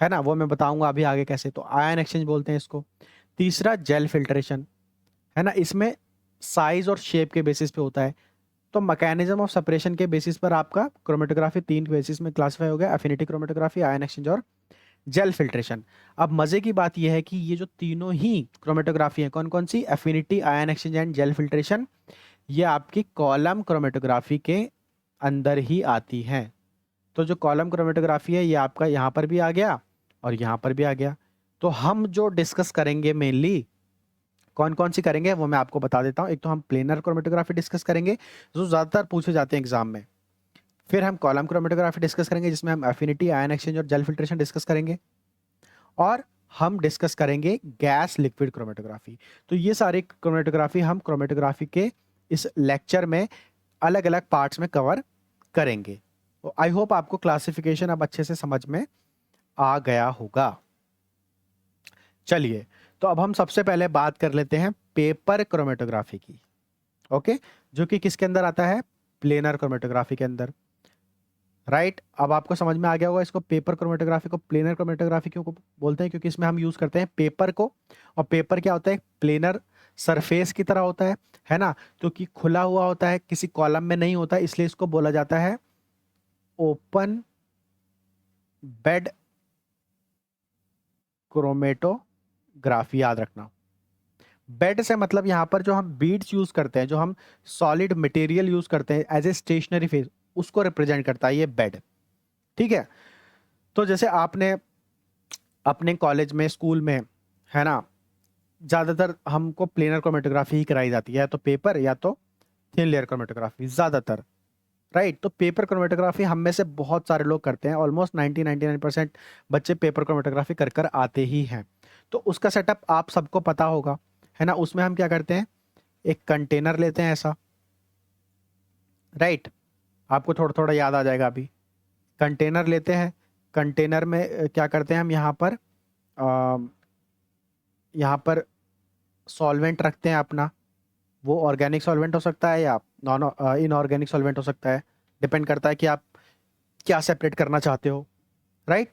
है ना, वो मैं बताऊंगा अभी आगे कैसे। तो आयन एक्सचेंज बोलते हैं इसको। तीसरा जेल फिल्ट्रेशन, है ना, इसमें साइज और शेप के बेसिस पे होता है। तो मैकेनिज्म ऑफ सेपरेशन के बेसिस पर आपका क्रोमेटोग्राफी 3 बेसिस में क्लासिफाई हो गया, एफिनिटी क्रोमेटोग्राफी, आयन एक्सचेंज और जेल फिल्ट्रेशन। अब मजे की बात यह है कि ये जो तीनों ही क्रोमेटोग्राफी है, कौन कौन सी, affinity, ion exchange and gel filtration, ये आपकी कॉलम क्रोमेटोग्राफी के अंदर ही आती हैं। तो जो कॉलम क्रोमेटोग्राफी है ये आपका यहाँ पर भी आ गया और यहाँ पर भी आ गया। तो हम जो डिस्कस करेंगे मेनली कौन कौन सी करेंगे वो मैं आपको बता देता हूँ। एक तो हम प्लेनर क्रोमेटोग्राफी डिस्कस करेंगे जो ज़्यादातर पूछे जाते हैं एग्जाम में। फिर हम कॉलम क्रोमेटोग्राफी डिस्कस करेंगे जिसमें हम एफिनिटी, आयन एक्सचेंज और जेल फिल्ट्रेशन डिस्कस करेंगे। और हम डिस्कस करेंगे गैस लिक्विड क्रोमेटोग्राफी। तो ये सारी क्रोमेटोग्राफी हम क्रोमेटोग्राफी के इस लेक्चर में अलग अलग पार्ट्स में कवर करेंगे। तो आई होप आपको क्लासिफिकेशन अब अच्छे से समझ में आ गया होगा। चलिए, तो अब हम सबसे पहले बात कर लेते हैं पेपर क्रोमेटोग्राफी की, ओके, जो कि किसके अंदर आता है, प्लेनर क्रोमेटोग्राफी के अंदर, राइट। अब आपको समझ में आ गया होगा इसको पेपर क्रोमेटोग्राफी को प्लेनर क्रोमेटोग्राफी क्यों बोलते हैं, क्योंकि इसमें हम यूज करते हैं पेपर को। और पेपर क्या होता है, प्लेनर सरफेस की तरह होता है ना, क्योंकि खुला हुआ होता है, किसी कॉलम में नहीं होता, इसलिए इसको बोला जाता है ओपन बेड क्रोमेटोग्राफी। याद रखना, बेड से मतलब यहाँ पर जो हम बीड्स यूज करते हैं, जो हम सॉलिड मटेरियल यूज करते हैं एज ए स्टेशनरी फेस, उसको रिप्रेजेंट करता है ये बेड, ठीक है। तो जैसे आपने अपने कॉलेज में, स्कूल में, है ना, ज्यादातर हमको प्लेनर क्रोमेटोग्राफी ही कराई जाती है, या तो पेपर या तो थिन लेयर क्रोमेटोग्राफी ज्यादातर, राइट। तो पेपर क्रोमेटोग्राफी हम में से बहुत सारे लोग करते हैं, ऑलमोस्ट 99% बच्चे पेपर क्रोमेटोग्राफी कर कर आते ही हैं। तो उसका सेटअप आप सबको पता होगा, है ना। उसमें हम क्या करते हैं, एक कंटेनर लेते हैं ऐसा, राइट, आपको थोड़ा थोड़ा याद आ जाएगा अभी। कंटेनर लेते हैं, कंटेनर में क्या करते हैं हम, यहाँ पर सॉल्वेंट रखते हैं अपना, वो ऑर्गेनिक सॉल्वेंट हो सकता है या नॉन इनऑर्गेनिक सॉल्वेंट हो सकता है, डिपेंड करता है कि आप क्या सेपरेट करना चाहते हो, राइट।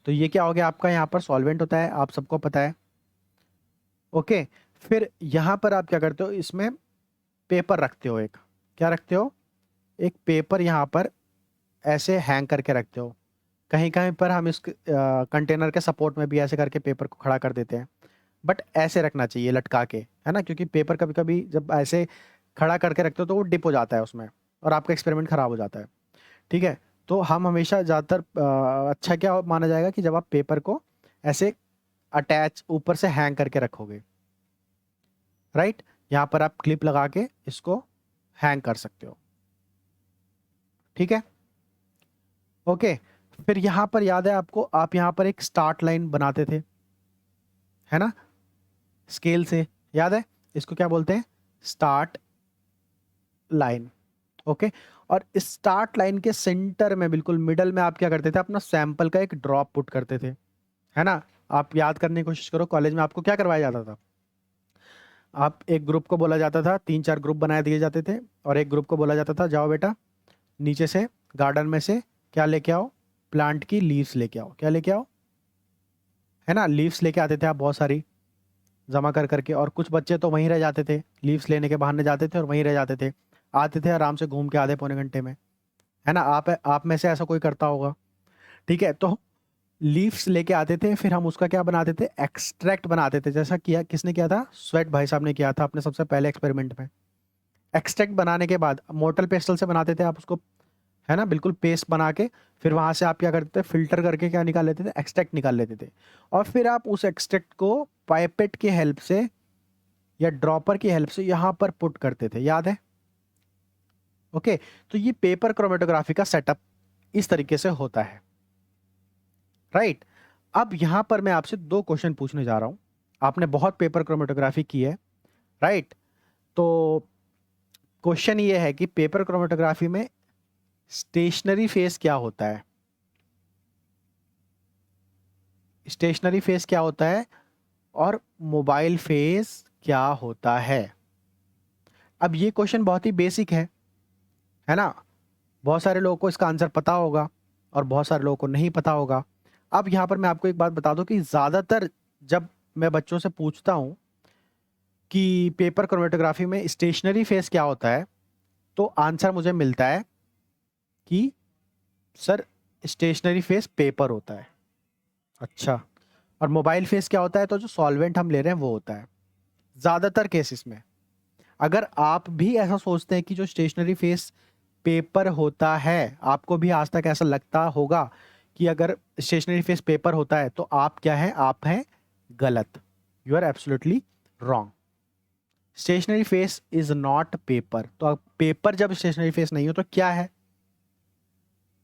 तो ये क्या हो गया आपका, यहाँ पर सॉल्वेंट होता है, आप सबको पता है, ओके। फिर यहाँ पर आप क्या करते हो, इसमें पेपर रखते हो, एक क्या रखते हो, एक पेपर यहाँ पर ऐसे हैंग करके रखते हो। कहीं कहीं पर हम इस कंटेनर के सपोर्ट में भी ऐसे करके पेपर को खड़ा कर देते हैं, बट ऐसे रखना चाहिए लटका के, है ना, क्योंकि पेपर कभी कभी जब ऐसे खड़ा करके रखते हो तो वो डिप हो जाता है उसमें और आपका एक्सपेरिमेंट ख़राब हो जाता है। ठीक है, तो हम हमेशा ज़्यादातर अच्छा क्या माना जाएगा कि जब आप पेपर को ऐसे अटैच ऊपर से हैंग करके रखोगे, राइट, यहाँ पर आप क्लिप लगा के इसको हैंग कर सकते हो। ठीक है, ओके। फिर यहाँ पर याद है आपको, आप यहाँ पर एक स्टार्ट लाइन बनाते थे, है ना, स्केल से, याद है, इसको क्या बोलते हैं, स्टार्ट लाइन। ओके, और इस स्टार्ट लाइन के सेंटर में बिल्कुल मिडल में आप क्या करते थे, अपना सैंपल का एक ड्रॉप पुट करते थे, है ना। आप याद करने की कोशिश करो, कॉलेज में आपको क्या करवाया जाता था, आप एक ग्रुप को बोला जाता था, 3-4 ग्रुप बनाए दिए जाते थे, और एक ग्रुप को बोला जाता था जाओ बेटा नीचे से गार्डन में से क्या लेके आओ, प्लांट की लीव्स लेके आओ, क्या लेके आओ, है ना, लीव्स लेके आते थे आप बहुत सारी जमा कर करके, और कुछ बच्चे तो वहीं रह जाते थे, लीव्स लेने के बहाने जाते थे और वहीं रह जाते थे, आते थे आराम से घूम के आधे पौने घंटे में, है ना। आप में से ऐसा कोई करता होगा। ठीक है, तो लीव्स लेके आते थे, फिर हम उसका क्या बनाते थे, एक्सट्रैक्ट बनाते थे, जैसा किया किसने किया था, स्वेट भाई साहब ने किया था अपने सबसे पहले एक्सपेरिमेंट में। एक्सट्रैक्ट बनाने के बाद मोटर पेस्टल से बनाते थे आप उसको, है ना, बिल्कुल पेस्ट बना के, फिर वहां से आप क्या करते थे, फिल्टर करके क्या निकाल लेते थे, एक्सट्रैक्ट निकाल लेते थे, और फिर आप उस एक्सट्रैक्ट को पाइपेट की हेल्प से या ड्रॉपर की हेल्प से यहां पर पुट करते थे, याद है। ओके, तो ये पेपर क्रोमेटोग्राफी का सेटअप इस तरीके से होता है, राइट। अब यहां पर मैं आपसे 2 क्वेश्चन पूछने जा रहा हूं, आपने बहुत पेपर क्रोमेटोग्राफी की है, राइट। तो क्वेश्चन ये है कि पेपर क्रोमेटोग्राफी में स्टेशनरी फेस क्या होता है, स्टेशनरी फेस क्या होता है, और मोबाइल फेस क्या होता है। अब ये क्वेश्चन बहुत ही बेसिक है ना, बहुत सारे लोगों को इसका आंसर पता होगा और बहुत सारे लोगों को नहीं पता होगा। अब यहाँ पर मैं आपको एक बात बता दूं कि ज़्यादातर जब मैं बच्चों से पूछता हूँ कि पेपर क्रोमेटोग्राफी में स्टेशनरी फेस क्या होता है, तो आंसर मुझे मिलता है कि सर स्टेशनरी फेस पेपर होता है। अच्छा, और मोबाइल फेस क्या होता है, तो जो सॉल्वेंट हम ले रहे हैं वो होता है ज़्यादातर केसेस में। अगर आप भी ऐसा सोचते हैं कि जो स्टेशनरी फेस पेपर होता है, आपको भी आज तक ऐसा लगता होगा कि अगर स्टेशनरी फेस पेपर होता है, तो आप क्या है, आप हैं गलत, you are absolutely wrong. Stationary phase is not paper. तो अब पेपर जब स्टेशनरी फेस नहीं हो तो क्या है,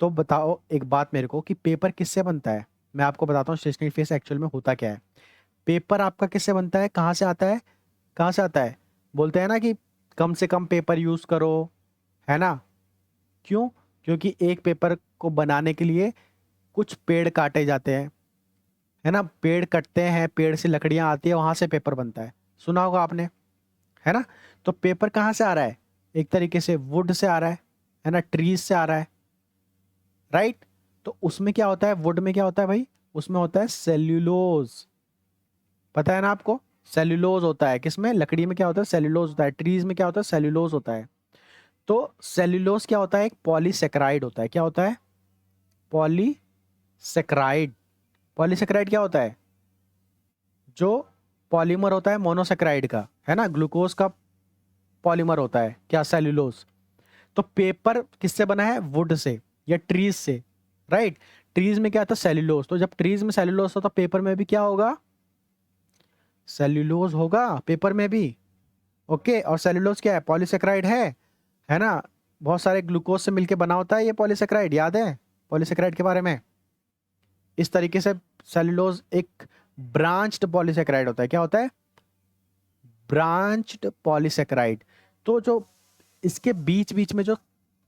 तो बताओ एक बात मेरे को कि पेपर किससे बनता है। मैं आपको बताता हूँ स्टेशनरी फेस एक्चुअल में होता क्या है। पेपर आपका किससे बनता है, कहाँ से आता है, कहाँ से आता है, बोलते हैं ना कि कम से कम पेपर यूज करो, है ना। क्यों, क्योंकि एक पेपर को बनाने के लिए कुछ पेड़ काटे जाते हैं, है ना, पेड़ कटते हैं, पेड़ से लकड़ियां आती है, वहां से पेपर बनता है, सुना होगा आपने, है ना। तो पेपर कहाँ से आ रहा है, एक तरीके से वुड से आ रहा है ना, ट्रीज से आ रहा है, राइट। तो उसमें क्या होता है, वुड में क्या होता है भाई, उसमें होता है सेल्यूलोज, पता है ना आपको, सेल्यूलोज होता है किसमें, लकड़ी में क्या होता है, सेल्यूलोज होता है, ट्रीज में क्या होता है, सेल्यूलोज होता है। तो सेल्यूलोज क्या होता है, एक पॉलीसेकेराइड होता है, क्या होता है, पॉलीसेकेराइड। पॉलीसेकेराइड क्या होता है, जो पॉलीमर होता है मोनोसेकेराइड का, है ना, ग्लूकोज का पॉलीमर होता है क्या, सेल्यूलोज। तो पेपर किससे बना है, वुड से या ट्रीज से, राइट। ट्रीज में क्या था, सेल्यूलोज। तो जब ट्रीज में सेल्यूलोज हो तो पेपर में भी क्या होगा, सेल्यूलोज होगा पेपर में भी। ओके, और सेल्यूलोज क्या है, पॉलीसेकेराइड है ना, बहुत सारे ग्लूकोज से मिलके बना होता है ये पॉलीसेकेराइड, याद है पॉलीसेकेराइड के बारे में। इस तरीके से सेल्यूलोज एक ब्रांच्ड पॉलीसेकेराइड होता है, क्या होता है, ब्रांच्ड पॉलीसेकेराइड। तो जो इसके बीच बीच में जो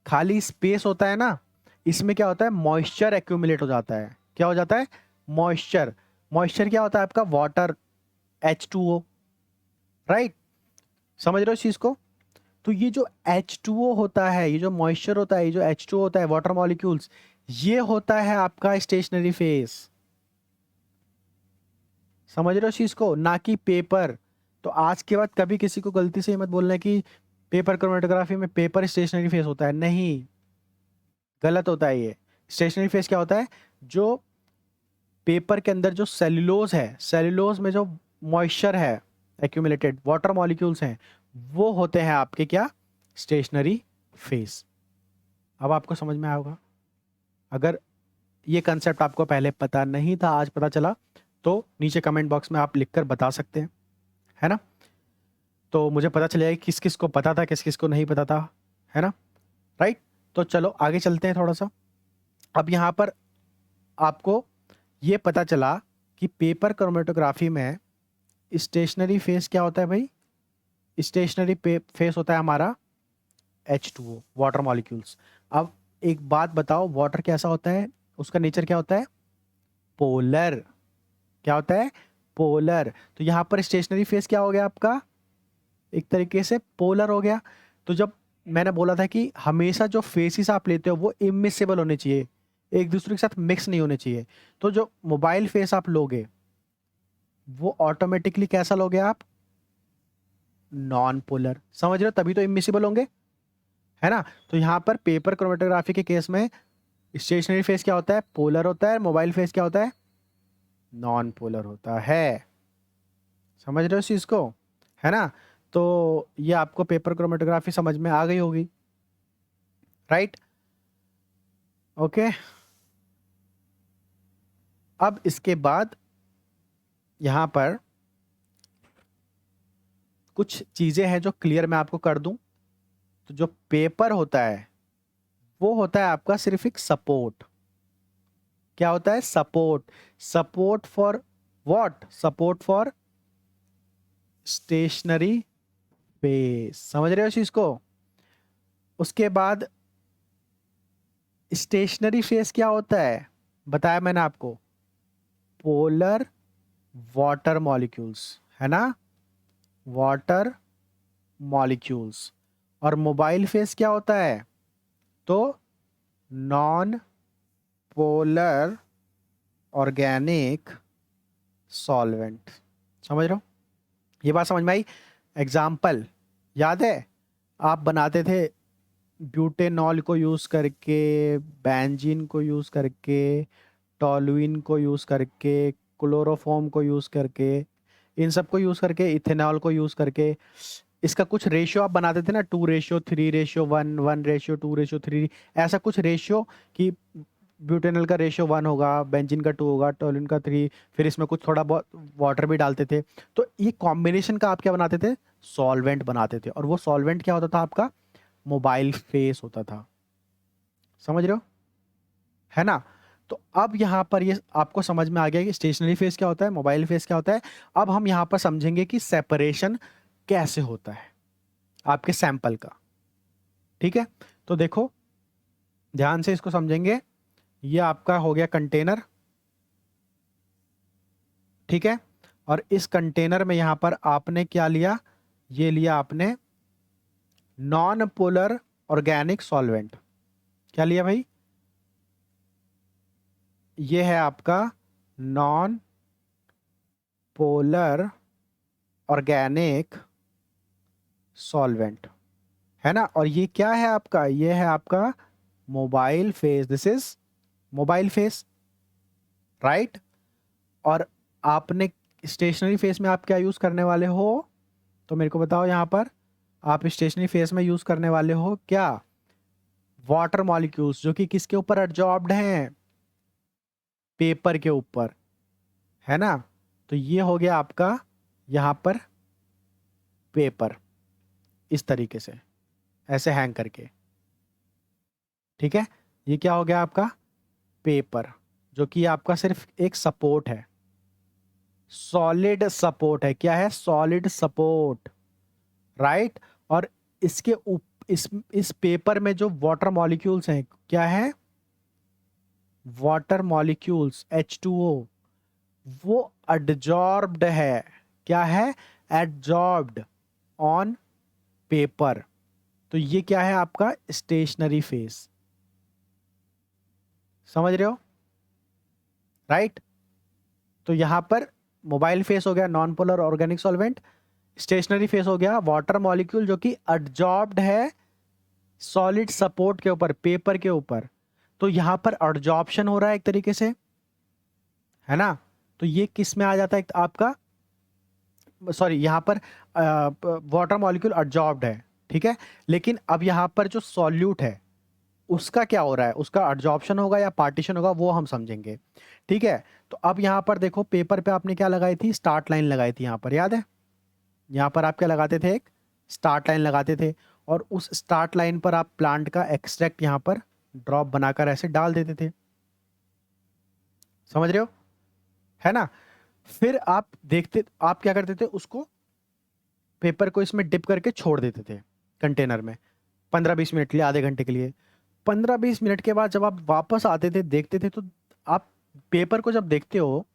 खाली स्पेस होता है ना, इसमें क्या होता है, मॉइस्चर एक्यूमुलेट हो जाता है, क्या हो जाता है, मॉइस्चर। मॉइस्चर क्या होता है आपका, वाटर, H2O, राइट, समझ रहे हो इस चीज को। तो ये जो H2O होता है, ये जो मॉइस्चर होता है, ये जो H2O होता है, वाटर मॉलिक्यूल्स, ये होता है आपका स्टेशनरी फेस, समझ रहे हो इस चीज को, ना कि पेपर। तो आज के बाद कभी किसी को गलती से मत बोलना कि पेपर क्रोमेटोग्राफी में पेपर स्टेशनरी फेस होता है, नहीं, गलत होता है ये। स्टेशनरी फेस क्या होता है, जो पेपर के अंदर जो सेल्यूलोज है, सेल्यूलोज में जो मॉइस्चर है एक्यूमुलेटेड, वाटर मॉलिक्यूल्स हैं, वो होते हैं आपके क्या, स्टेशनरी फेस। अब आपको समझ में आया होगा। अगर ये कंसेप्ट आपको पहले पता नहीं था, आज पता चला, तो नीचे कमेंट बॉक्स में आप लिखकर बता सकते हैं, है ना। तो मुझे पता चलेगा कि किस किस को पता था, किस किस को नहीं पता था, है ना। राइट। तो चलो आगे चलते हैं थोड़ा सा। अब यहाँ पर आपको ये पता चला कि पेपर क्रोमेटोग्राफी में स्टेशनरी फेस क्या होता है भाई। स्टेशनरी फेस होता है हमारा H2O, वाटर मॉलिक्यूल्स। अब एक बात बताओ, वाटर कैसा होता है, उसका नेचर क्या होता है, पोलर। क्या होता है, पोलर। तो यहाँ पर स्टेशनरी फेस क्या हो गया आपका, एक तरीके से पोलर हो गया। तो जब मैंने बोला था कि हमेशा जो फेसिस आप लेते हो वो इमिसिबल होने चाहिए, एक दूसरे के साथ मिक्स नहीं होने चाहिए। तो जो मोबाइल फेस आप लोगे वो ऑटोमेटिकली कैसा लोगे आप, नॉन पोलर। समझ रहे हो, तभी तो इमिसिबल होंगे, है ना। तो यहाँ पर पेपर क्रोमेटोग्राफी के केस में स्टेशनरी फेस क्या होता है, पोलर होता है। मोबाइल फेस क्या होता है, नॉन पोलर होता है। समझ रहे हो इस चीज को, है ना। तो ये आपको पेपर क्रोमेटोग्राफी समझ में आ गई होगी, राइट। ओके। अब इसके बाद यहां पर कुछ चीजें हैं जो क्लियर मैं आपको कर दूं। तो जो पेपर होता है वो होता है आपका सिर्फ एक सपोर्ट। क्या होता है, support. Support for what, support for stationary phase. समझ रहे हो इस चीज को। उसके बाद स्टेशनरी फेस क्या होता है, बताया मैंने आपको, पोलर वाटर मॉलिक्यूल्स, है ना, वाटर मॉलिक्यूल्स। और मोबाइल फेस क्या होता है, तो नॉन पोलर ऑर्गेनिक सॉल्वेंट। समझ रहे हो, ये बात समझ में आई। एग्जाम्पल याद है, आप बनाते थे ब्यूटेनॉल को यूज़ करके, बेंजीन को यूज़ करके, टॉलुइन को यूज़ करके, क्लोरोफॉर्म को यूज़ करके, इन सब को यूज़ करके, इथेनॉल को यूज़ करके इसका कुछ रेशियो आप बनाते थे ना, 2:3:1, 1:2:3, ऐसा कुछ रेशियो कि ब्यूटेनॉल का रेशियो 1 होगा, बेंजीन का 2 होगा, टॉलुइन का 3, फिर इसमें कुछ थोड़ा बहुत वाटर भी डालते थे। तो ये कॉम्बिनेशन का आप क्या बनाते थे, सॉल्वेंट बनाते थे। और वो सॉल्वेंट क्या होता था आपका, मोबाइल फेस होता था। समझ रहे हो, है ना। तो अब यहां पर ये आपको समझ में आ गया कि स्टेशनरी फेस क्या होता है, मोबाइल फेस क्या होता है। अब हम यहां पर समझेंगे कि सेपरेशन कैसे होता है आपके सैंपल का। ठीक है, तो देखो ध्यान से इसको समझेंगे। ये आपका हो गया कंटेनर, ठीक है। और इस कंटेनर में यहां पर आपने क्या लिया, ये लिया आपने नॉन पोलर ऑर्गेनिक सॉल्वेंट। क्या लिया भाई, ये है आपका नॉन पोलर ऑर्गेनिक सॉल्वेंट, है ना। और ये क्या है आपका, ये है आपका mobile face. This is mobile phase, right. और आपने स्टेशनरी फेस में आप क्या यूज करने वाले हो, तो मेरे को बताओ यहां पर। आप स्टेशनरी फेस में यूज करने वाले हो क्या, वाटर मॉलिक्यूल्स, जो कि किसके ऊपर एडजॉर्ब्ड हैं, पेपर के ऊपर, है ना। तो ये हो गया आपका यहां पर पेपर, इस तरीके से ऐसे हैंग करके, ठीक है। ये क्या हो गया आपका पेपर, जो कि आपका सिर्फ एक सपोर्ट है, सॉलिड सपोर्ट है। क्या है, सॉलिड सपोर्ट, राइट। और इसके इस पेपर में जो वाटर मॉलिक्यूल्स हैं, क्या है, वाटर मॉलिक्यूल्स H2O, वो एडजॉर्ब्ड है। क्या है, एडजॉर्ब्ड ऑन पेपर। तो ये क्या है आपका स्टेशनरी फेस। समझ रहे हो, राइट। तो यहां पर मोबाइल फेस हो गया non polar organic solvent, stationary phase हो गया वाटर मॉलिक्यूल जो कि एडजॉर्ब्ड है सॉलिड सपोर्ट के ऊपर, पेपर के ऊपर। तो यहां पर एडजॉर्प्शन हो रहा है एक तरीके से, है ना। तो ये किस में आ जाता है, आपका सॉरी, यहाँ पर वाटर मॉलिक्यूल अब्जॉर्ब्ड है, ठीक है, लेकिन अब यहाँ पर जो सॉल्यूट है उसका क्या हो रहा है, उसका अब्जॉर्प्शन होगा या पार्टीशन होगा वो हम समझेंगे, ठीक है। तो अब यहाँ पर देखो, पेपर पे आपने क्या लगाई थी, स्टार्ट लाइन लगाई थी, यहाँ पर याद है, यहाँ पर आप क्या लगाते थे, एक स्टार्ट लाइन लगाते थे, और उस स्टार्ट लाइन पर आप प्लांट का एक्सट्रैक्ट यहाँ पर ड्रॉप बनाकर ऐसे डाल देते थे, समझ रहे हो, है ना। फिर आप देखते, आप क्या करते थे, उसको पेपर को इसमें डिप करके छोड़ देते थे कंटेनर में 15-20 मिनट के लिए, आधे घंटे के लिए। 15-20 मिनट के बाद जब आप वापस आते थे, देखते थे, तो आप पेपर को जब देखते हो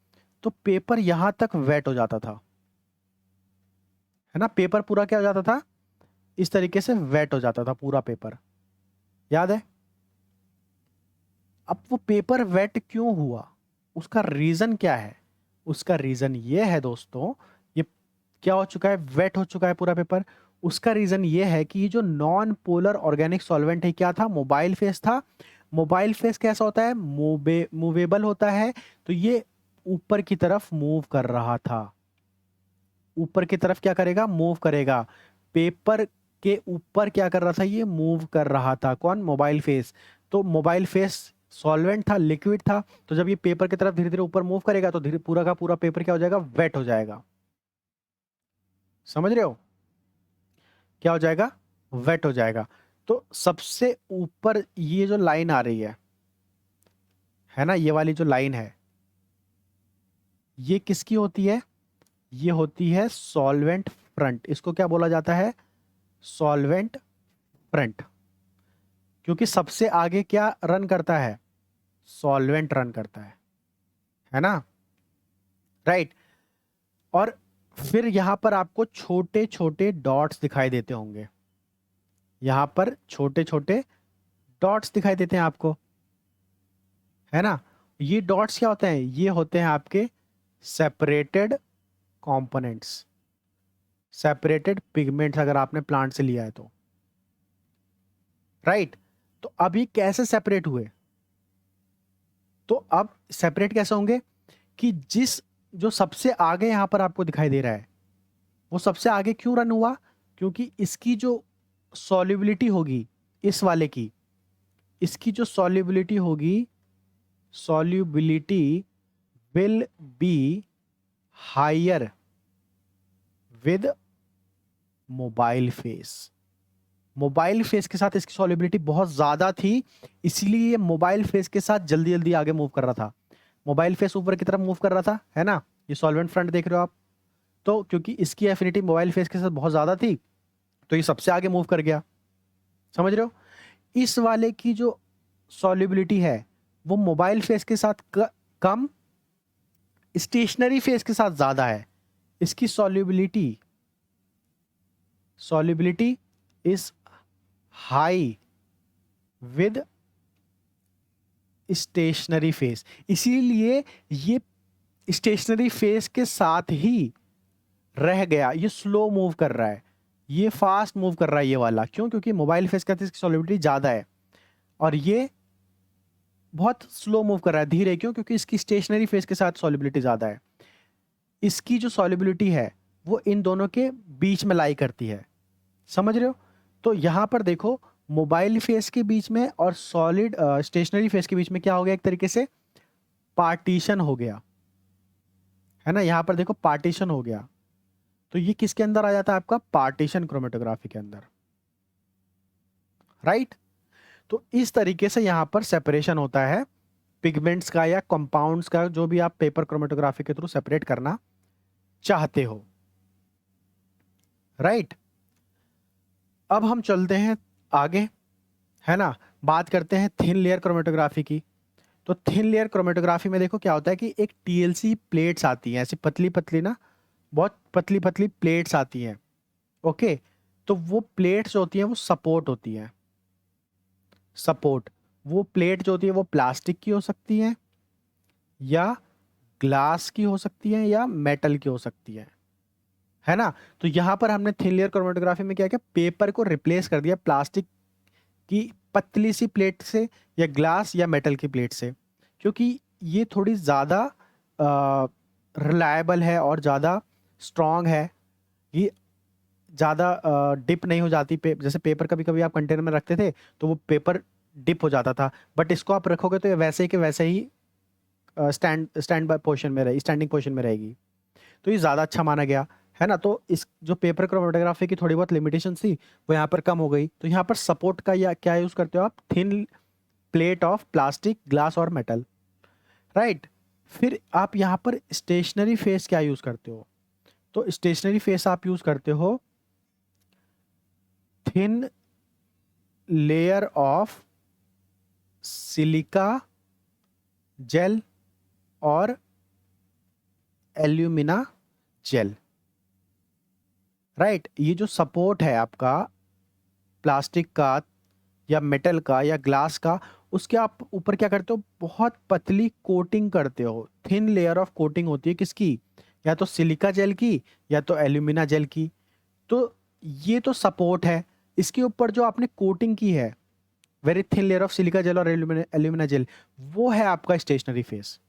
तो पेपर यहां तक वेट हो जाता था, है ना, पेपर पूरा क्या हो जाता था, इस तरीके से वेट हो जाता था पूरा पेपर, याद है। अब वो पेपर वेट क्यों हुआ, उसका रीजन क्या है, उसका रीजन ये है दोस्तों, ये क्या हो चुका है, वेट हो चुका है पूरा पेपर। उसका रीजन ये है कि ये जो नॉन पोलर ऑर्गेनिक सॉल्वेंट है, क्या था, मोबाइल फेस था। मोबाइल फेस कैसा होता है, मूवेबल होता है, तो ये ऊपर की तरफ मूव कर रहा था, ऊपर की तरफ क्या करेगा, मूव करेगा। पेपर के ऊपर क्या कर रहा था, ये मूव कर रहा था, कौन, मोबाइल फेस। तो मोबाइल फेस सॉल्वेंट था, लिक्विड था, तो जब ये पेपर की तरफ धीरे धीरे ऊपर मूव करेगा तो धीरे पूरा का पूरा पेपर क्या हो जाएगा, वेट हो जाएगा, समझ रहे हो, क्या हो जाएगा, वेट हो जाएगा। तो सबसे ऊपर ये जो लाइन आ रही है ना, ये वाली जो लाइन है, ये किसकी होती है, ये होती है सॉल्वेंट फ्रंट, इसको क्या बोला जाता है, सॉल्वेंट फ्रंट, क्योंकि सबसे आगे क्या रन करता है, सॉल्वेंट रन करता है ना, राइट। और फिर यहां पर आपको छोटे छोटे डॉट्स दिखाई देते होंगे, यहां पर छोटे छोटे डॉट्स दिखाई देते हैं आपको, है ना। ये डॉट्स क्या होते हैं, ये होते हैं आपके सेपरेटेड कंपोनेंट्स, सेपरेटेड पिगमेंट्स, अगर आपने प्लांट से लिया है तो, राइट। तो अब ये कैसे सेपरेट हुए, तो अब सेपरेट कैसे होंगे कि जिस, जो सबसे आगे यहां पर आपको दिखाई दे रहा है, वो सबसे आगे क्यों रन हुआ, क्योंकि इसकी जो सॉल्युबिलिटी होगी, इस वाले की, इसकी जो सॉल्युबिलिटी होगी, solubility will be higher with mobile phase, mobile phase के साथ इसकी सॉल्युबिलिटी बहुत ज्यादा थी, इसीलिए ये मोबाइल फेस के साथ जल्दी जल्दी आगे मूव कर रहा था, मोबाइल फेस ऊपर की तरफ मूव कर रहा था, है ना, ये सॉल्वेंट फ्रंट देख रहे हो आप। तो क्योंकि इसकी एफिनिटी मोबाइल फेस के साथ बहुत ज्यादा थी, तो ये सबसे आगे मूव कर गया, समझ रहे हो। इस वाले की जो सॉल्युबिलिटी है वो मोबाइल फेस के साथ कम, स्टेशनरी फेस के साथ ज्यादा है, इसकी solubility, solubility is high with stationary phase, इसीलिए ये स्टेशनरी फेस के साथ ही रह गया, ये स्लो मूव कर रहा है, ये फास्ट मूव कर रहा है ये वाला, क्यों, क्योंकि मोबाइल फेस का इसकी सॉल्युबिलिटी ज्यादा है, और ये बहुत स्लो मूव कर रहा है, धीरे, क्यों, क्योंकि इसकी स्टेशनरी फेस के साथ सॉल्युबिलिटी ज्यादा है। इसकी जो सॉल्युबिलिटी है वो इन दोनों के बीच में लाई करती है, समझ रहे हो। तो यहां पर देखो, मोबाइल फेस के बीच में और सॉलिड स्टेशनरी फेस के बीच में क्या हो गया, एक तरीके से पार्टीशन हो गया, है ना, यहां पर देखो पार्टीशन हो गया। तो ये किसके अंदर आ जाता है, आपका पार्टीशन क्रोमेटोग्राफी के अंदर, राइट। तो इस तरीके से यहां पर सेपरेशन होता है पिगमेंट्स का या कंपाउंड्स का, जो भी आप पेपर क्रोमेटोग्राफी के थ्रू सेपरेट करना चाहते हो, राइट। अब हम चलते हैं आगे, है ना, बात करते हैं थिन लेयर क्रोमेटोग्राफी की। तो थिन लेयर क्रोमेटोग्राफी में देखो क्या होता है कि एक टीएलसी प्लेट्स आती हैं, ऐसी पतली पतली ना, बहुत पतली पतली प्लेट्स आती हैं, ओके। तो वो प्लेट्स होती हैं वो सपोर्ट होती हैं, सपोर्ट, वो प्लेट जो होती है वो प्लास्टिक की हो सकती है, या ग्लास की हो सकती है, या मेटल की हो सकती है ना। तो यहां पर हमने थिन लेयर क्रोमेटोग्राफी में क्या किया, पेपर को रिप्लेस कर दिया प्लास्टिक की पतली सी प्लेट से, या ग्लास या मेटल की प्लेट से, क्योंकि ये थोड़ी ज़्यादा रिलायबल है और ज़्यादा स्ट्रॉन्ग है, ये ज़्यादा डिप नहीं हो जाती। जैसे पेपर कभी कभी आप कंटेनर में रखते थे तो वो पेपर डिप हो जाता था, बट इसको आप रखोगे तो ये वैसे ही के वैसे ही स्टैंड बाय पोजिशन में रहे स्टैंडिंग पोजिशन में रहेगी। तो ये ज़्यादा अच्छा माना गया, है ना। तो इस जो पेपर क्रोमेटोग्राफी की थोड़ी बहुत लिमिटेशन थी वो यहाँ पर कम हो गई। तो यहाँ पर सपोर्ट का या क्या यूज़ करते हो आप, thin plate of plastic, glass और मेटल, राइट। फिर आप यहाँ पर स्टेशनरी फेस क्या यूज़ करते हो, तो स्टेशनरी फेस आप यूज़ करते हो thin layer of silica gel और एल्यूमिना जेल, राइट। ये जो सपोर्ट है आपका प्लास्टिक का या मेटल का या ग्लास का, उसके आप ऊपर क्या करते हो, बहुत पतली कोटिंग करते हो। थिन लेयर ऑफ कोटिंग होती है किसकी, या तो सिलिका जेल की या तो एल्यूमिना जेल की। तो ये तो सपोर्ट है, इसके ऊपर जो आपने कोटिंग की है very thin layer of silica gel और एल्यूमिना जेल, वो है आपका स्टेशनरी फेस।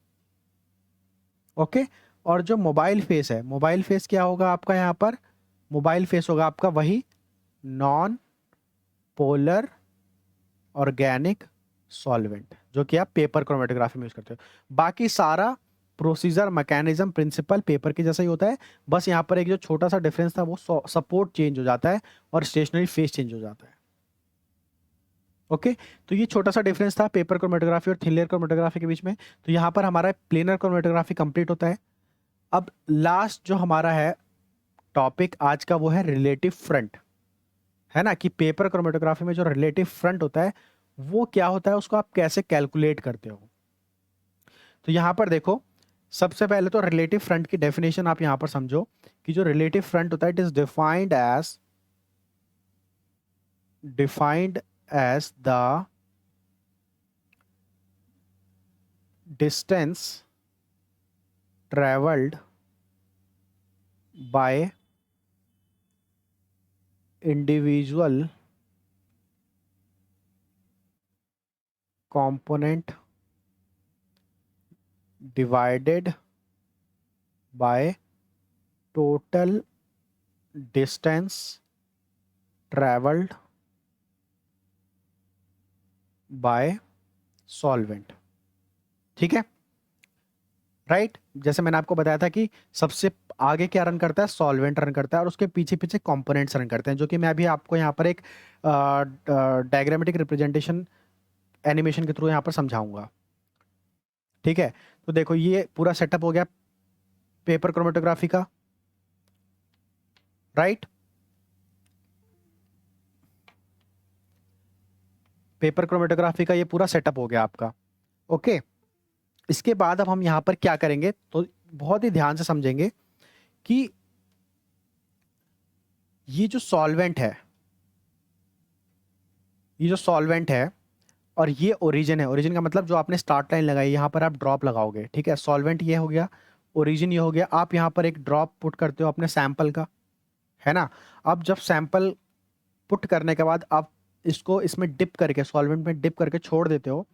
ओके। और जो मोबाइल फेस है, मोबाइल फेस क्या होगा आपका, यहाँ पर मोबाइल फेस होगा आपका वही नॉन पोलर ऑर्गेनिक सॉल्वेंट, जो कि आप पेपर क्रोमेटोग्राफी में यूज करते हो। बाकी सारा प्रोसीजर, मैकेनिज्म, प्रिंसिपल पेपर के जैसा ही होता है, बस यहाँ पर एक जो छोटा सा डिफरेंस था वो सपोर्ट चेंज हो जाता है और स्टेशनरी फेस चेंज हो जाता है। ओके। तो ये छोटा सा डिफरेंस था पेपर क्रोमेटोग्राफी और थिन लेयर क्रोमेटोग्राफी के बीच में। तो यहाँ पर हमारा प्लेनर क्रोमेटोग्राफी कंप्लीट होता है। अब लास्ट जो हमारा है टॉपिक आज का वो है रिलेटिव फ्रंट, है ना। कि पेपर क्रोमेटोग्राफी में जो रिलेटिव फ्रंट होता है वो क्या होता है, उसको आप कैसे कैलकुलेट करते हो। तो यहां पर देखो, सबसे पहले तो रिलेटिव फ्रंट की डेफिनेशन आप यहां पर समझो कि जो रिलेटिव फ्रंट होता है it is defined as the distance travelled by individual component divided by total distance traveled by solvent। ठीक है, राइट। जैसे मैंने आपको बताया था कि सबसे आगे क्या रन करता है, सॉल्वेंट रन करता है और उसके पीछे पीछे कंपोनेंट्स रन करते हैं, जो कि मैं अभी आपको यहाँ पर एक डायग्रामेटिक रिप्रेजेंटेशन एनिमेशन के थ्रू यहाँ पर समझाऊंगा। ठीक है, तो देखो ये पूरा सेटअप हो गया पेपर क्रोमेटोग्राफी का, राइट। पेपर क्रोमेटोग्राफी का ये पूरा सेटअप हो गया आपका। ओके। इसके बाद अब हम यहाँ पर क्या करेंगे, तो बहुत ही ध्यान से समझेंगे कि ये जो सॉल्वेंट है, ये जो सॉल्वेंट है और ये ओरिजिन है। ओरिजिन का मतलब जो आपने स्टार्ट लाइन लगाई, यहाँ पर आप ड्रॉप लगाओगे, ठीक है। सॉल्वेंट ये हो गया, ओरिजिन ये हो गया। आप यहाँ पर एक ड्रॉप पुट करते हो अपने सैंपल का, है ना। अब जब सैंपल पुट करने के बाद आप इसको इसमें डिप करके, सॉल्वेंट में डिप करके छोड़ देते हो,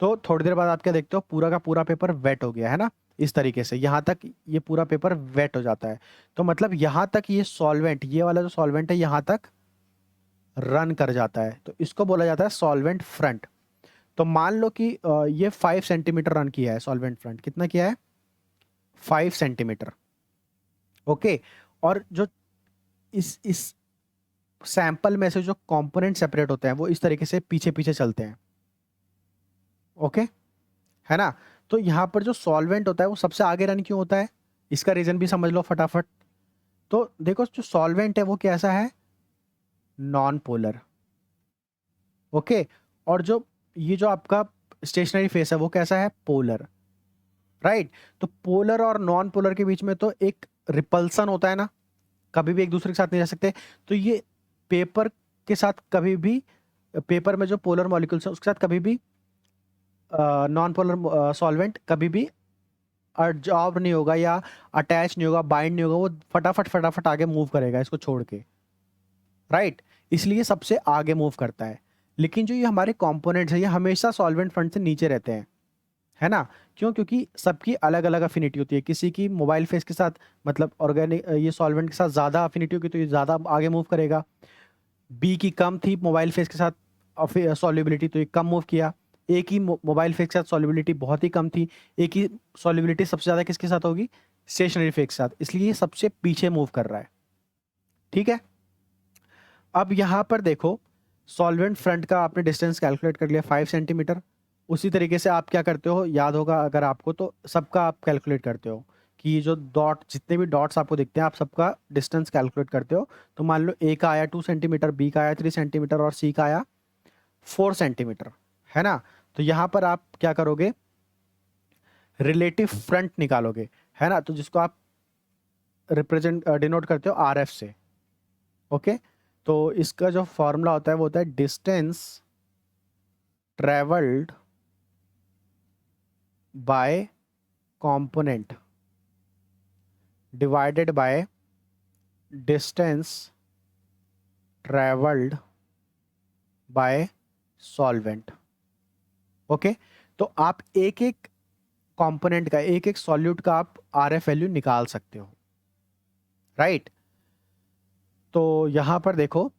तो थोड़ी देर बाद आप क्या देखते हो, पूरा का पूरा पेपर वेट हो गया, है ना। इस तरीके से यहाँ तक ये पूरा पेपर वेट हो जाता है। तो मतलब यहाँ तक ये सॉल्वेंट, ये वाला जो सॉल्वेंट है यहाँ तक रन कर जाता है, तो इसको बोला जाता है सॉल्वेंट फ्रंट। तो मान लो कि ये 5 सेंटीमीटर रन किया है सॉल्वेंट फ्रंट, कितना किया है, 5 सेंटीमीटर। ओके। और जो इस सैंपल में से जो कंपोनेंट सेपरेट होते हैं वो इस तरीके से पीछे पीछे चलते हैं। ओके, है ना। तो यहाँ पर जो सॉल्वेंट होता है वो सबसे आगे रन क्यों होता है, इसका रीजन भी समझ लो फटाफट। तो देखो जो सॉल्वेंट है वो कैसा है, नॉन पोलर। ओके। और जो ये जो आपका स्टेशनरी फेस है वो कैसा है, पोलर, राइट। तो पोलर और नॉन पोलर के बीच में तो एक रिपल्सन होता है ना, कभी भी एक दूसरे के साथ नहीं रह सकते। तो ये पेपर के साथ कभी भी, पेपर में जो पोलर मॉलिक्यूल्स है उसके साथ कभी भी नॉन पोलर सॉल्वेंट कभी भी अडजॉर्ब नहीं होगा या अटैच नहीं होगा, बाइंड नहीं होगा, वो फटाफट फटाफट आगे मूव करेगा इसको छोड़ के, राइट। इसलिए सबसे आगे मूव करता है। लेकिन जो ये हमारे कंपोनेंट्स है ये हमेशा सॉल्वेंट फ्रंट से नीचे रहते हैं, है ना? क्यों? क्योंकि सबकी अलग अलग अफिनिटी होती है। किसी की मोबाइल फेस के साथ मतलब ऑर्गेनिक ये सॉल्वेंट के साथ ज़्यादा अफिनिटी होगी तो ये ज़्यादा आगे मूव करेगा। बी की कम थी मोबाइल फेस के साथ सॉल्युबिलिटी तो ये कम मूव किया। ए की मोबाइल फेस के साथ सॉल्युबिलिटी बहुत ही कम थी। ए की सॉल्युबिलिटी सबसे ज़्यादा किसके साथ होगी? स्टेशनरी फेस के साथ, इसलिए ये सबसे पीछे मूव कर रहा है। ठीक है, अब यहाँ पर देखो सॉल्वेंट फ्रंट का आपने डिस्टेंस कैलकुलेट कर लिया 5 सेंटीमीटर। उसी तरीके से आप क्या करते हो, याद होगा अगर आपको, तो सबका आप कैलकुलेट करते हो कि ये जो डॉट, जितने भी डॉट्स आपको दिखते हैं आप सबका डिस्टेंस कैलकुलेट करते हो। तो मान लो ए का आया 2 सेंटीमीटर, बी का आया 3 सेंटीमीटर और सी का आया 4 सेंटीमीटर, है ना? तो यहाँ पर आप क्या करोगे, रिलेटिव फ्रंट निकालोगे, है ना? तो जिसको आप रिप्रेजेंट डिनोट करते हो आर एफ से। ओके, तो इसका जो फॉर्मूला होता है वो होता है distance travelled bye component divided by distance travelled bye solvent. Okay, तो आप एक एक कंपोनेंट का, एक एक सॉल्यूट का आप आरएफ वैल्यू निकाल सकते हो, राइट? तो यहां पर देखो,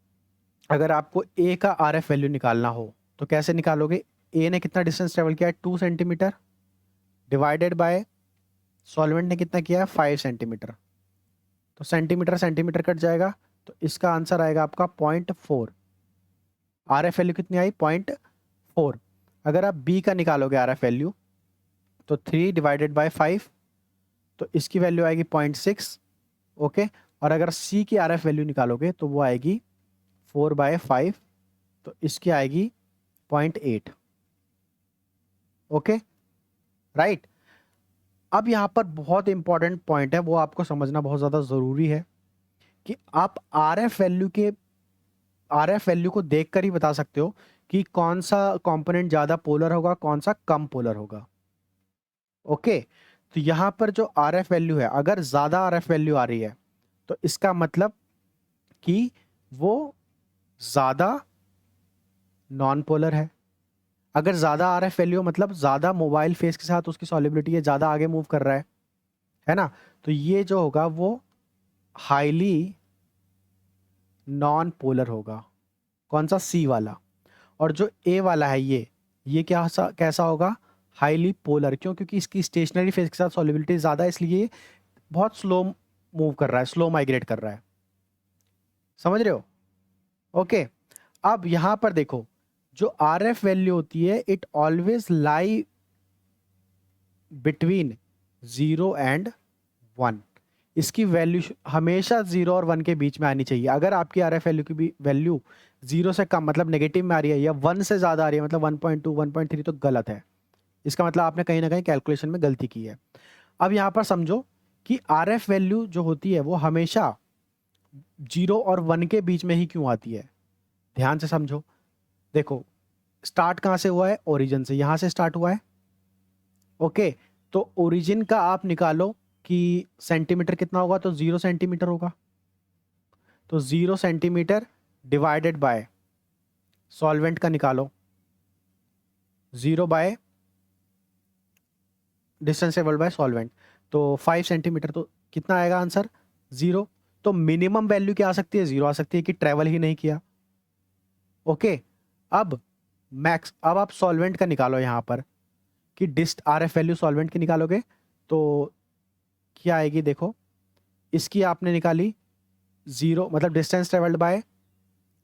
अगर आपको ए का आरएफ वैल्यू निकालना हो तो कैसे निकालोगे? ए ने कितना डिस्टेंस ट्रेवल किया है? 2 सेंटीमीटर, डिवाइडेड बाय सॉल्वेंट ने कितना किया है? 5 सेंटीमीटर। तो सेंटीमीटर सेंटीमीटर कट जाएगा, तो इसका आंसर आएगा आपका 0.4। आर एफ वैल्यू कितनी आई? 0.4। अगर आप बी का निकालोगे आर एफ वैल्यू तो 3 डिवाइडेड बाय 5, तो इसकी वैल्यू आएगी 0.6। ओके, और अगर सी की आर एफ वैल्यू निकालोगे तो वो आएगी 4/5, तो इसकी आएगी 0.8। Okay, right? अब यहाँ पर बहुत इंपॉर्टेंट पॉइंट है, वो आपको समझना बहुत ज़्यादा ज़रूरी है कि आप आर एफ वैल्यू को देखकर ही बता सकते हो कि कौन सा कंपोनेंट ज़्यादा पोलर होगा, कौन सा कम पोलर होगा। ओके, तो यहाँ पर जो आर एफ वैल्यू है, अगर ज़्यादा आर एफ वैल्यू आ रही है तो इसका मतलब कि वो ज़्यादा नॉन पोलर है। अगर ज़्यादा आर एफ वैल्यू मतलब ज़्यादा मोबाइल फेस के साथ उसकी सॉलिबिलिटी है, ज़्यादा आगे मूव कर रहा है ना? तो ये जो होगा वो हाईली नॉन पोलर होगा। कौन सा? सी वाला। और जो ए वाला है ये कैसा होगा? Highly polar. क्यों? क्योंकि इसकी स्टेशनरी फेस के साथ सॉलिबिलिटी ज़्यादा है, इसलिए ये बहुत स्लो मूव कर रहा है, स्लो माइग्रेट कर रहा है। समझ रहे हो? ओके, अब यहां पर देखो, जो आर एफ वैल्यू होती है it always lie between 0 and 1। इसकी वैल्यू हमेशा 0 और 1 के बीच में आनी चाहिए। अगर आपकी आर एफ वैल्यू की भी वैल्यू 0 से कम मतलब नेगेटिव में आ रही है, या 1 से ज़्यादा आ रही है मतलब 1.2 1.3, तो गलत है। इसका मतलब आपने कहीं ना कहीं कैलकुलेशन में गलती की है। अब यहाँ पर समझो कि आर एफ वैल्यू जो होती है वो हमेशा 0 और 1 के बीच में ही क्यों आती है? ध्यान से समझो। देखो, स्टार्ट कहाँ से हुआ है? ओरिजिन से, यहाँ से स्टार्ट हुआ है। ओके, तो ओरिजिन का आप निकालो कि सेंटीमीटर कितना होगा, तो 0 सेंटीमीटर होगा। तो 0 सेंटीमीटर डिवाइडेड बाय सॉल्वेंट का निकालो, 0 by distance travelled bye solvent, तो 5 सेंटीमीटर। तो कितना आएगा आंसर? 0। तो मिनिमम वैल्यू क्या आ सकती है? 0 आ सकती है कि ट्रेवल ही नहीं किया। ओके, अब अब आप सॉल्वेंट का निकालो यहाँ पर कि डिस्ट आर एफ वैल्यू सॉल्वेंट की निकालोगे तो क्या आएगी? देखो, इसकी आपने निकाली 0 मतलब डिस्टेंस ट्रेवल्ड बाय,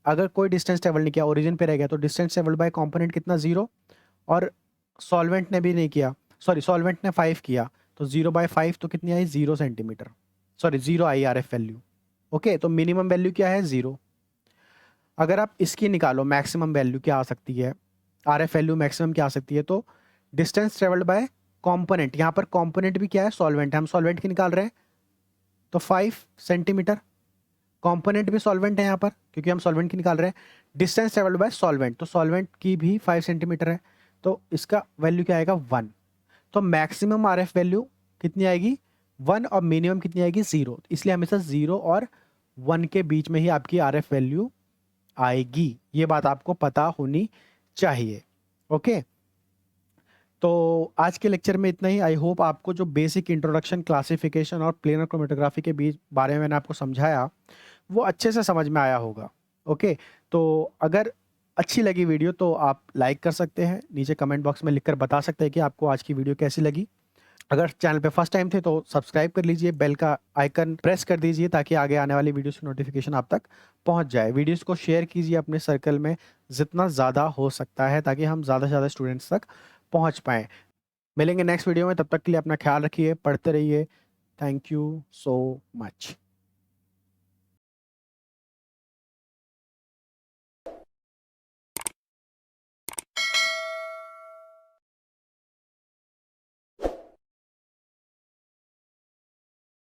अगर कोई डिस्टेंस ट्रेवल नहीं किया, ओरिजिन पे रह गया, तो डिस्टेंस ट्रेवल्ड बाय कंपोनेंट कितना? 0। और सॉल्वेंट ने भी नहीं किया, सॉरी सॉल्वेंट ने 5 किया, तो 0/5, तो कितनी आई? 0 centimetre, sorry 0 I R F value. Okay, तो मिनिमम वैल्यू क्या है? 0। अगर आप इसकी निकालो मैक्सिमम वैल्यू क्या आ सकती है, आर एफ वैल्यू मैक्सिमम क्या आ सकती है, तो डिस्टेंस ट्रेवल्ड बाय कंपोनेंट, यहाँ पर कंपोनेंट भी क्या है? सॉल्वेंट है, हम सॉल्वेंट की निकाल रहे हैं, तो 5 सेंटीमीटर। कंपोनेंट भी सॉल्वेंट है यहाँ पर क्योंकि हम सॉल्वेंट की निकाल रहे हैं। डिस्टेंस ट्रेवल्ड बाय सॉल्वेंट, तो सॉल्वेंट की भी 5 सेंटीमीटर है, तो इसका वैल्यू क्या आएगा? 1। तो मैक्सिमम आर एफ वैल्यू कितनी आएगी? 1, और मिनिमम कितनी आएगी? 0। इसलिए हमेशा 0 और 1 के बीच में ही आपकी आर एफ वैल्यू आएगी। ये बात आपको पता होनी चाहिए। ओके, तो आज के लेक्चर में इतना ही। आई होप आपको जो बेसिक इंट्रोडक्शन, क्लासिफिकेशन और प्लेनर क्रोमेटोग्राफी के बीच बारे में मैंने आपको समझाया वो अच्छे से समझ में आया होगा। ओके, तो अगर अच्छी लगी वीडियो तो आप लाइक कर सकते हैं, नीचे कमेंट बॉक्स में लिखकर बता सकते हैं कि आपको आज की वीडियो कैसी लगी। अगर चैनल पे फर्स्ट टाइम थे तो सब्सक्राइब कर लीजिए, बेल का आइकन प्रेस कर दीजिए ताकि आगे आने वाली वीडियोस की नोटिफिकेशन आप तक पहुंच जाए। वीडियोस को शेयर कीजिए अपने सर्कल में जितना ज़्यादा हो सकता है ताकि हम ज़्यादा से ज़्यादा स्टूडेंट्स तक पहुंच पाएँ। मिलेंगे नेक्स्ट वीडियो में, तब तक के लिए अपना ख्याल रखिए, पढ़ते रहिए। Thank you so much.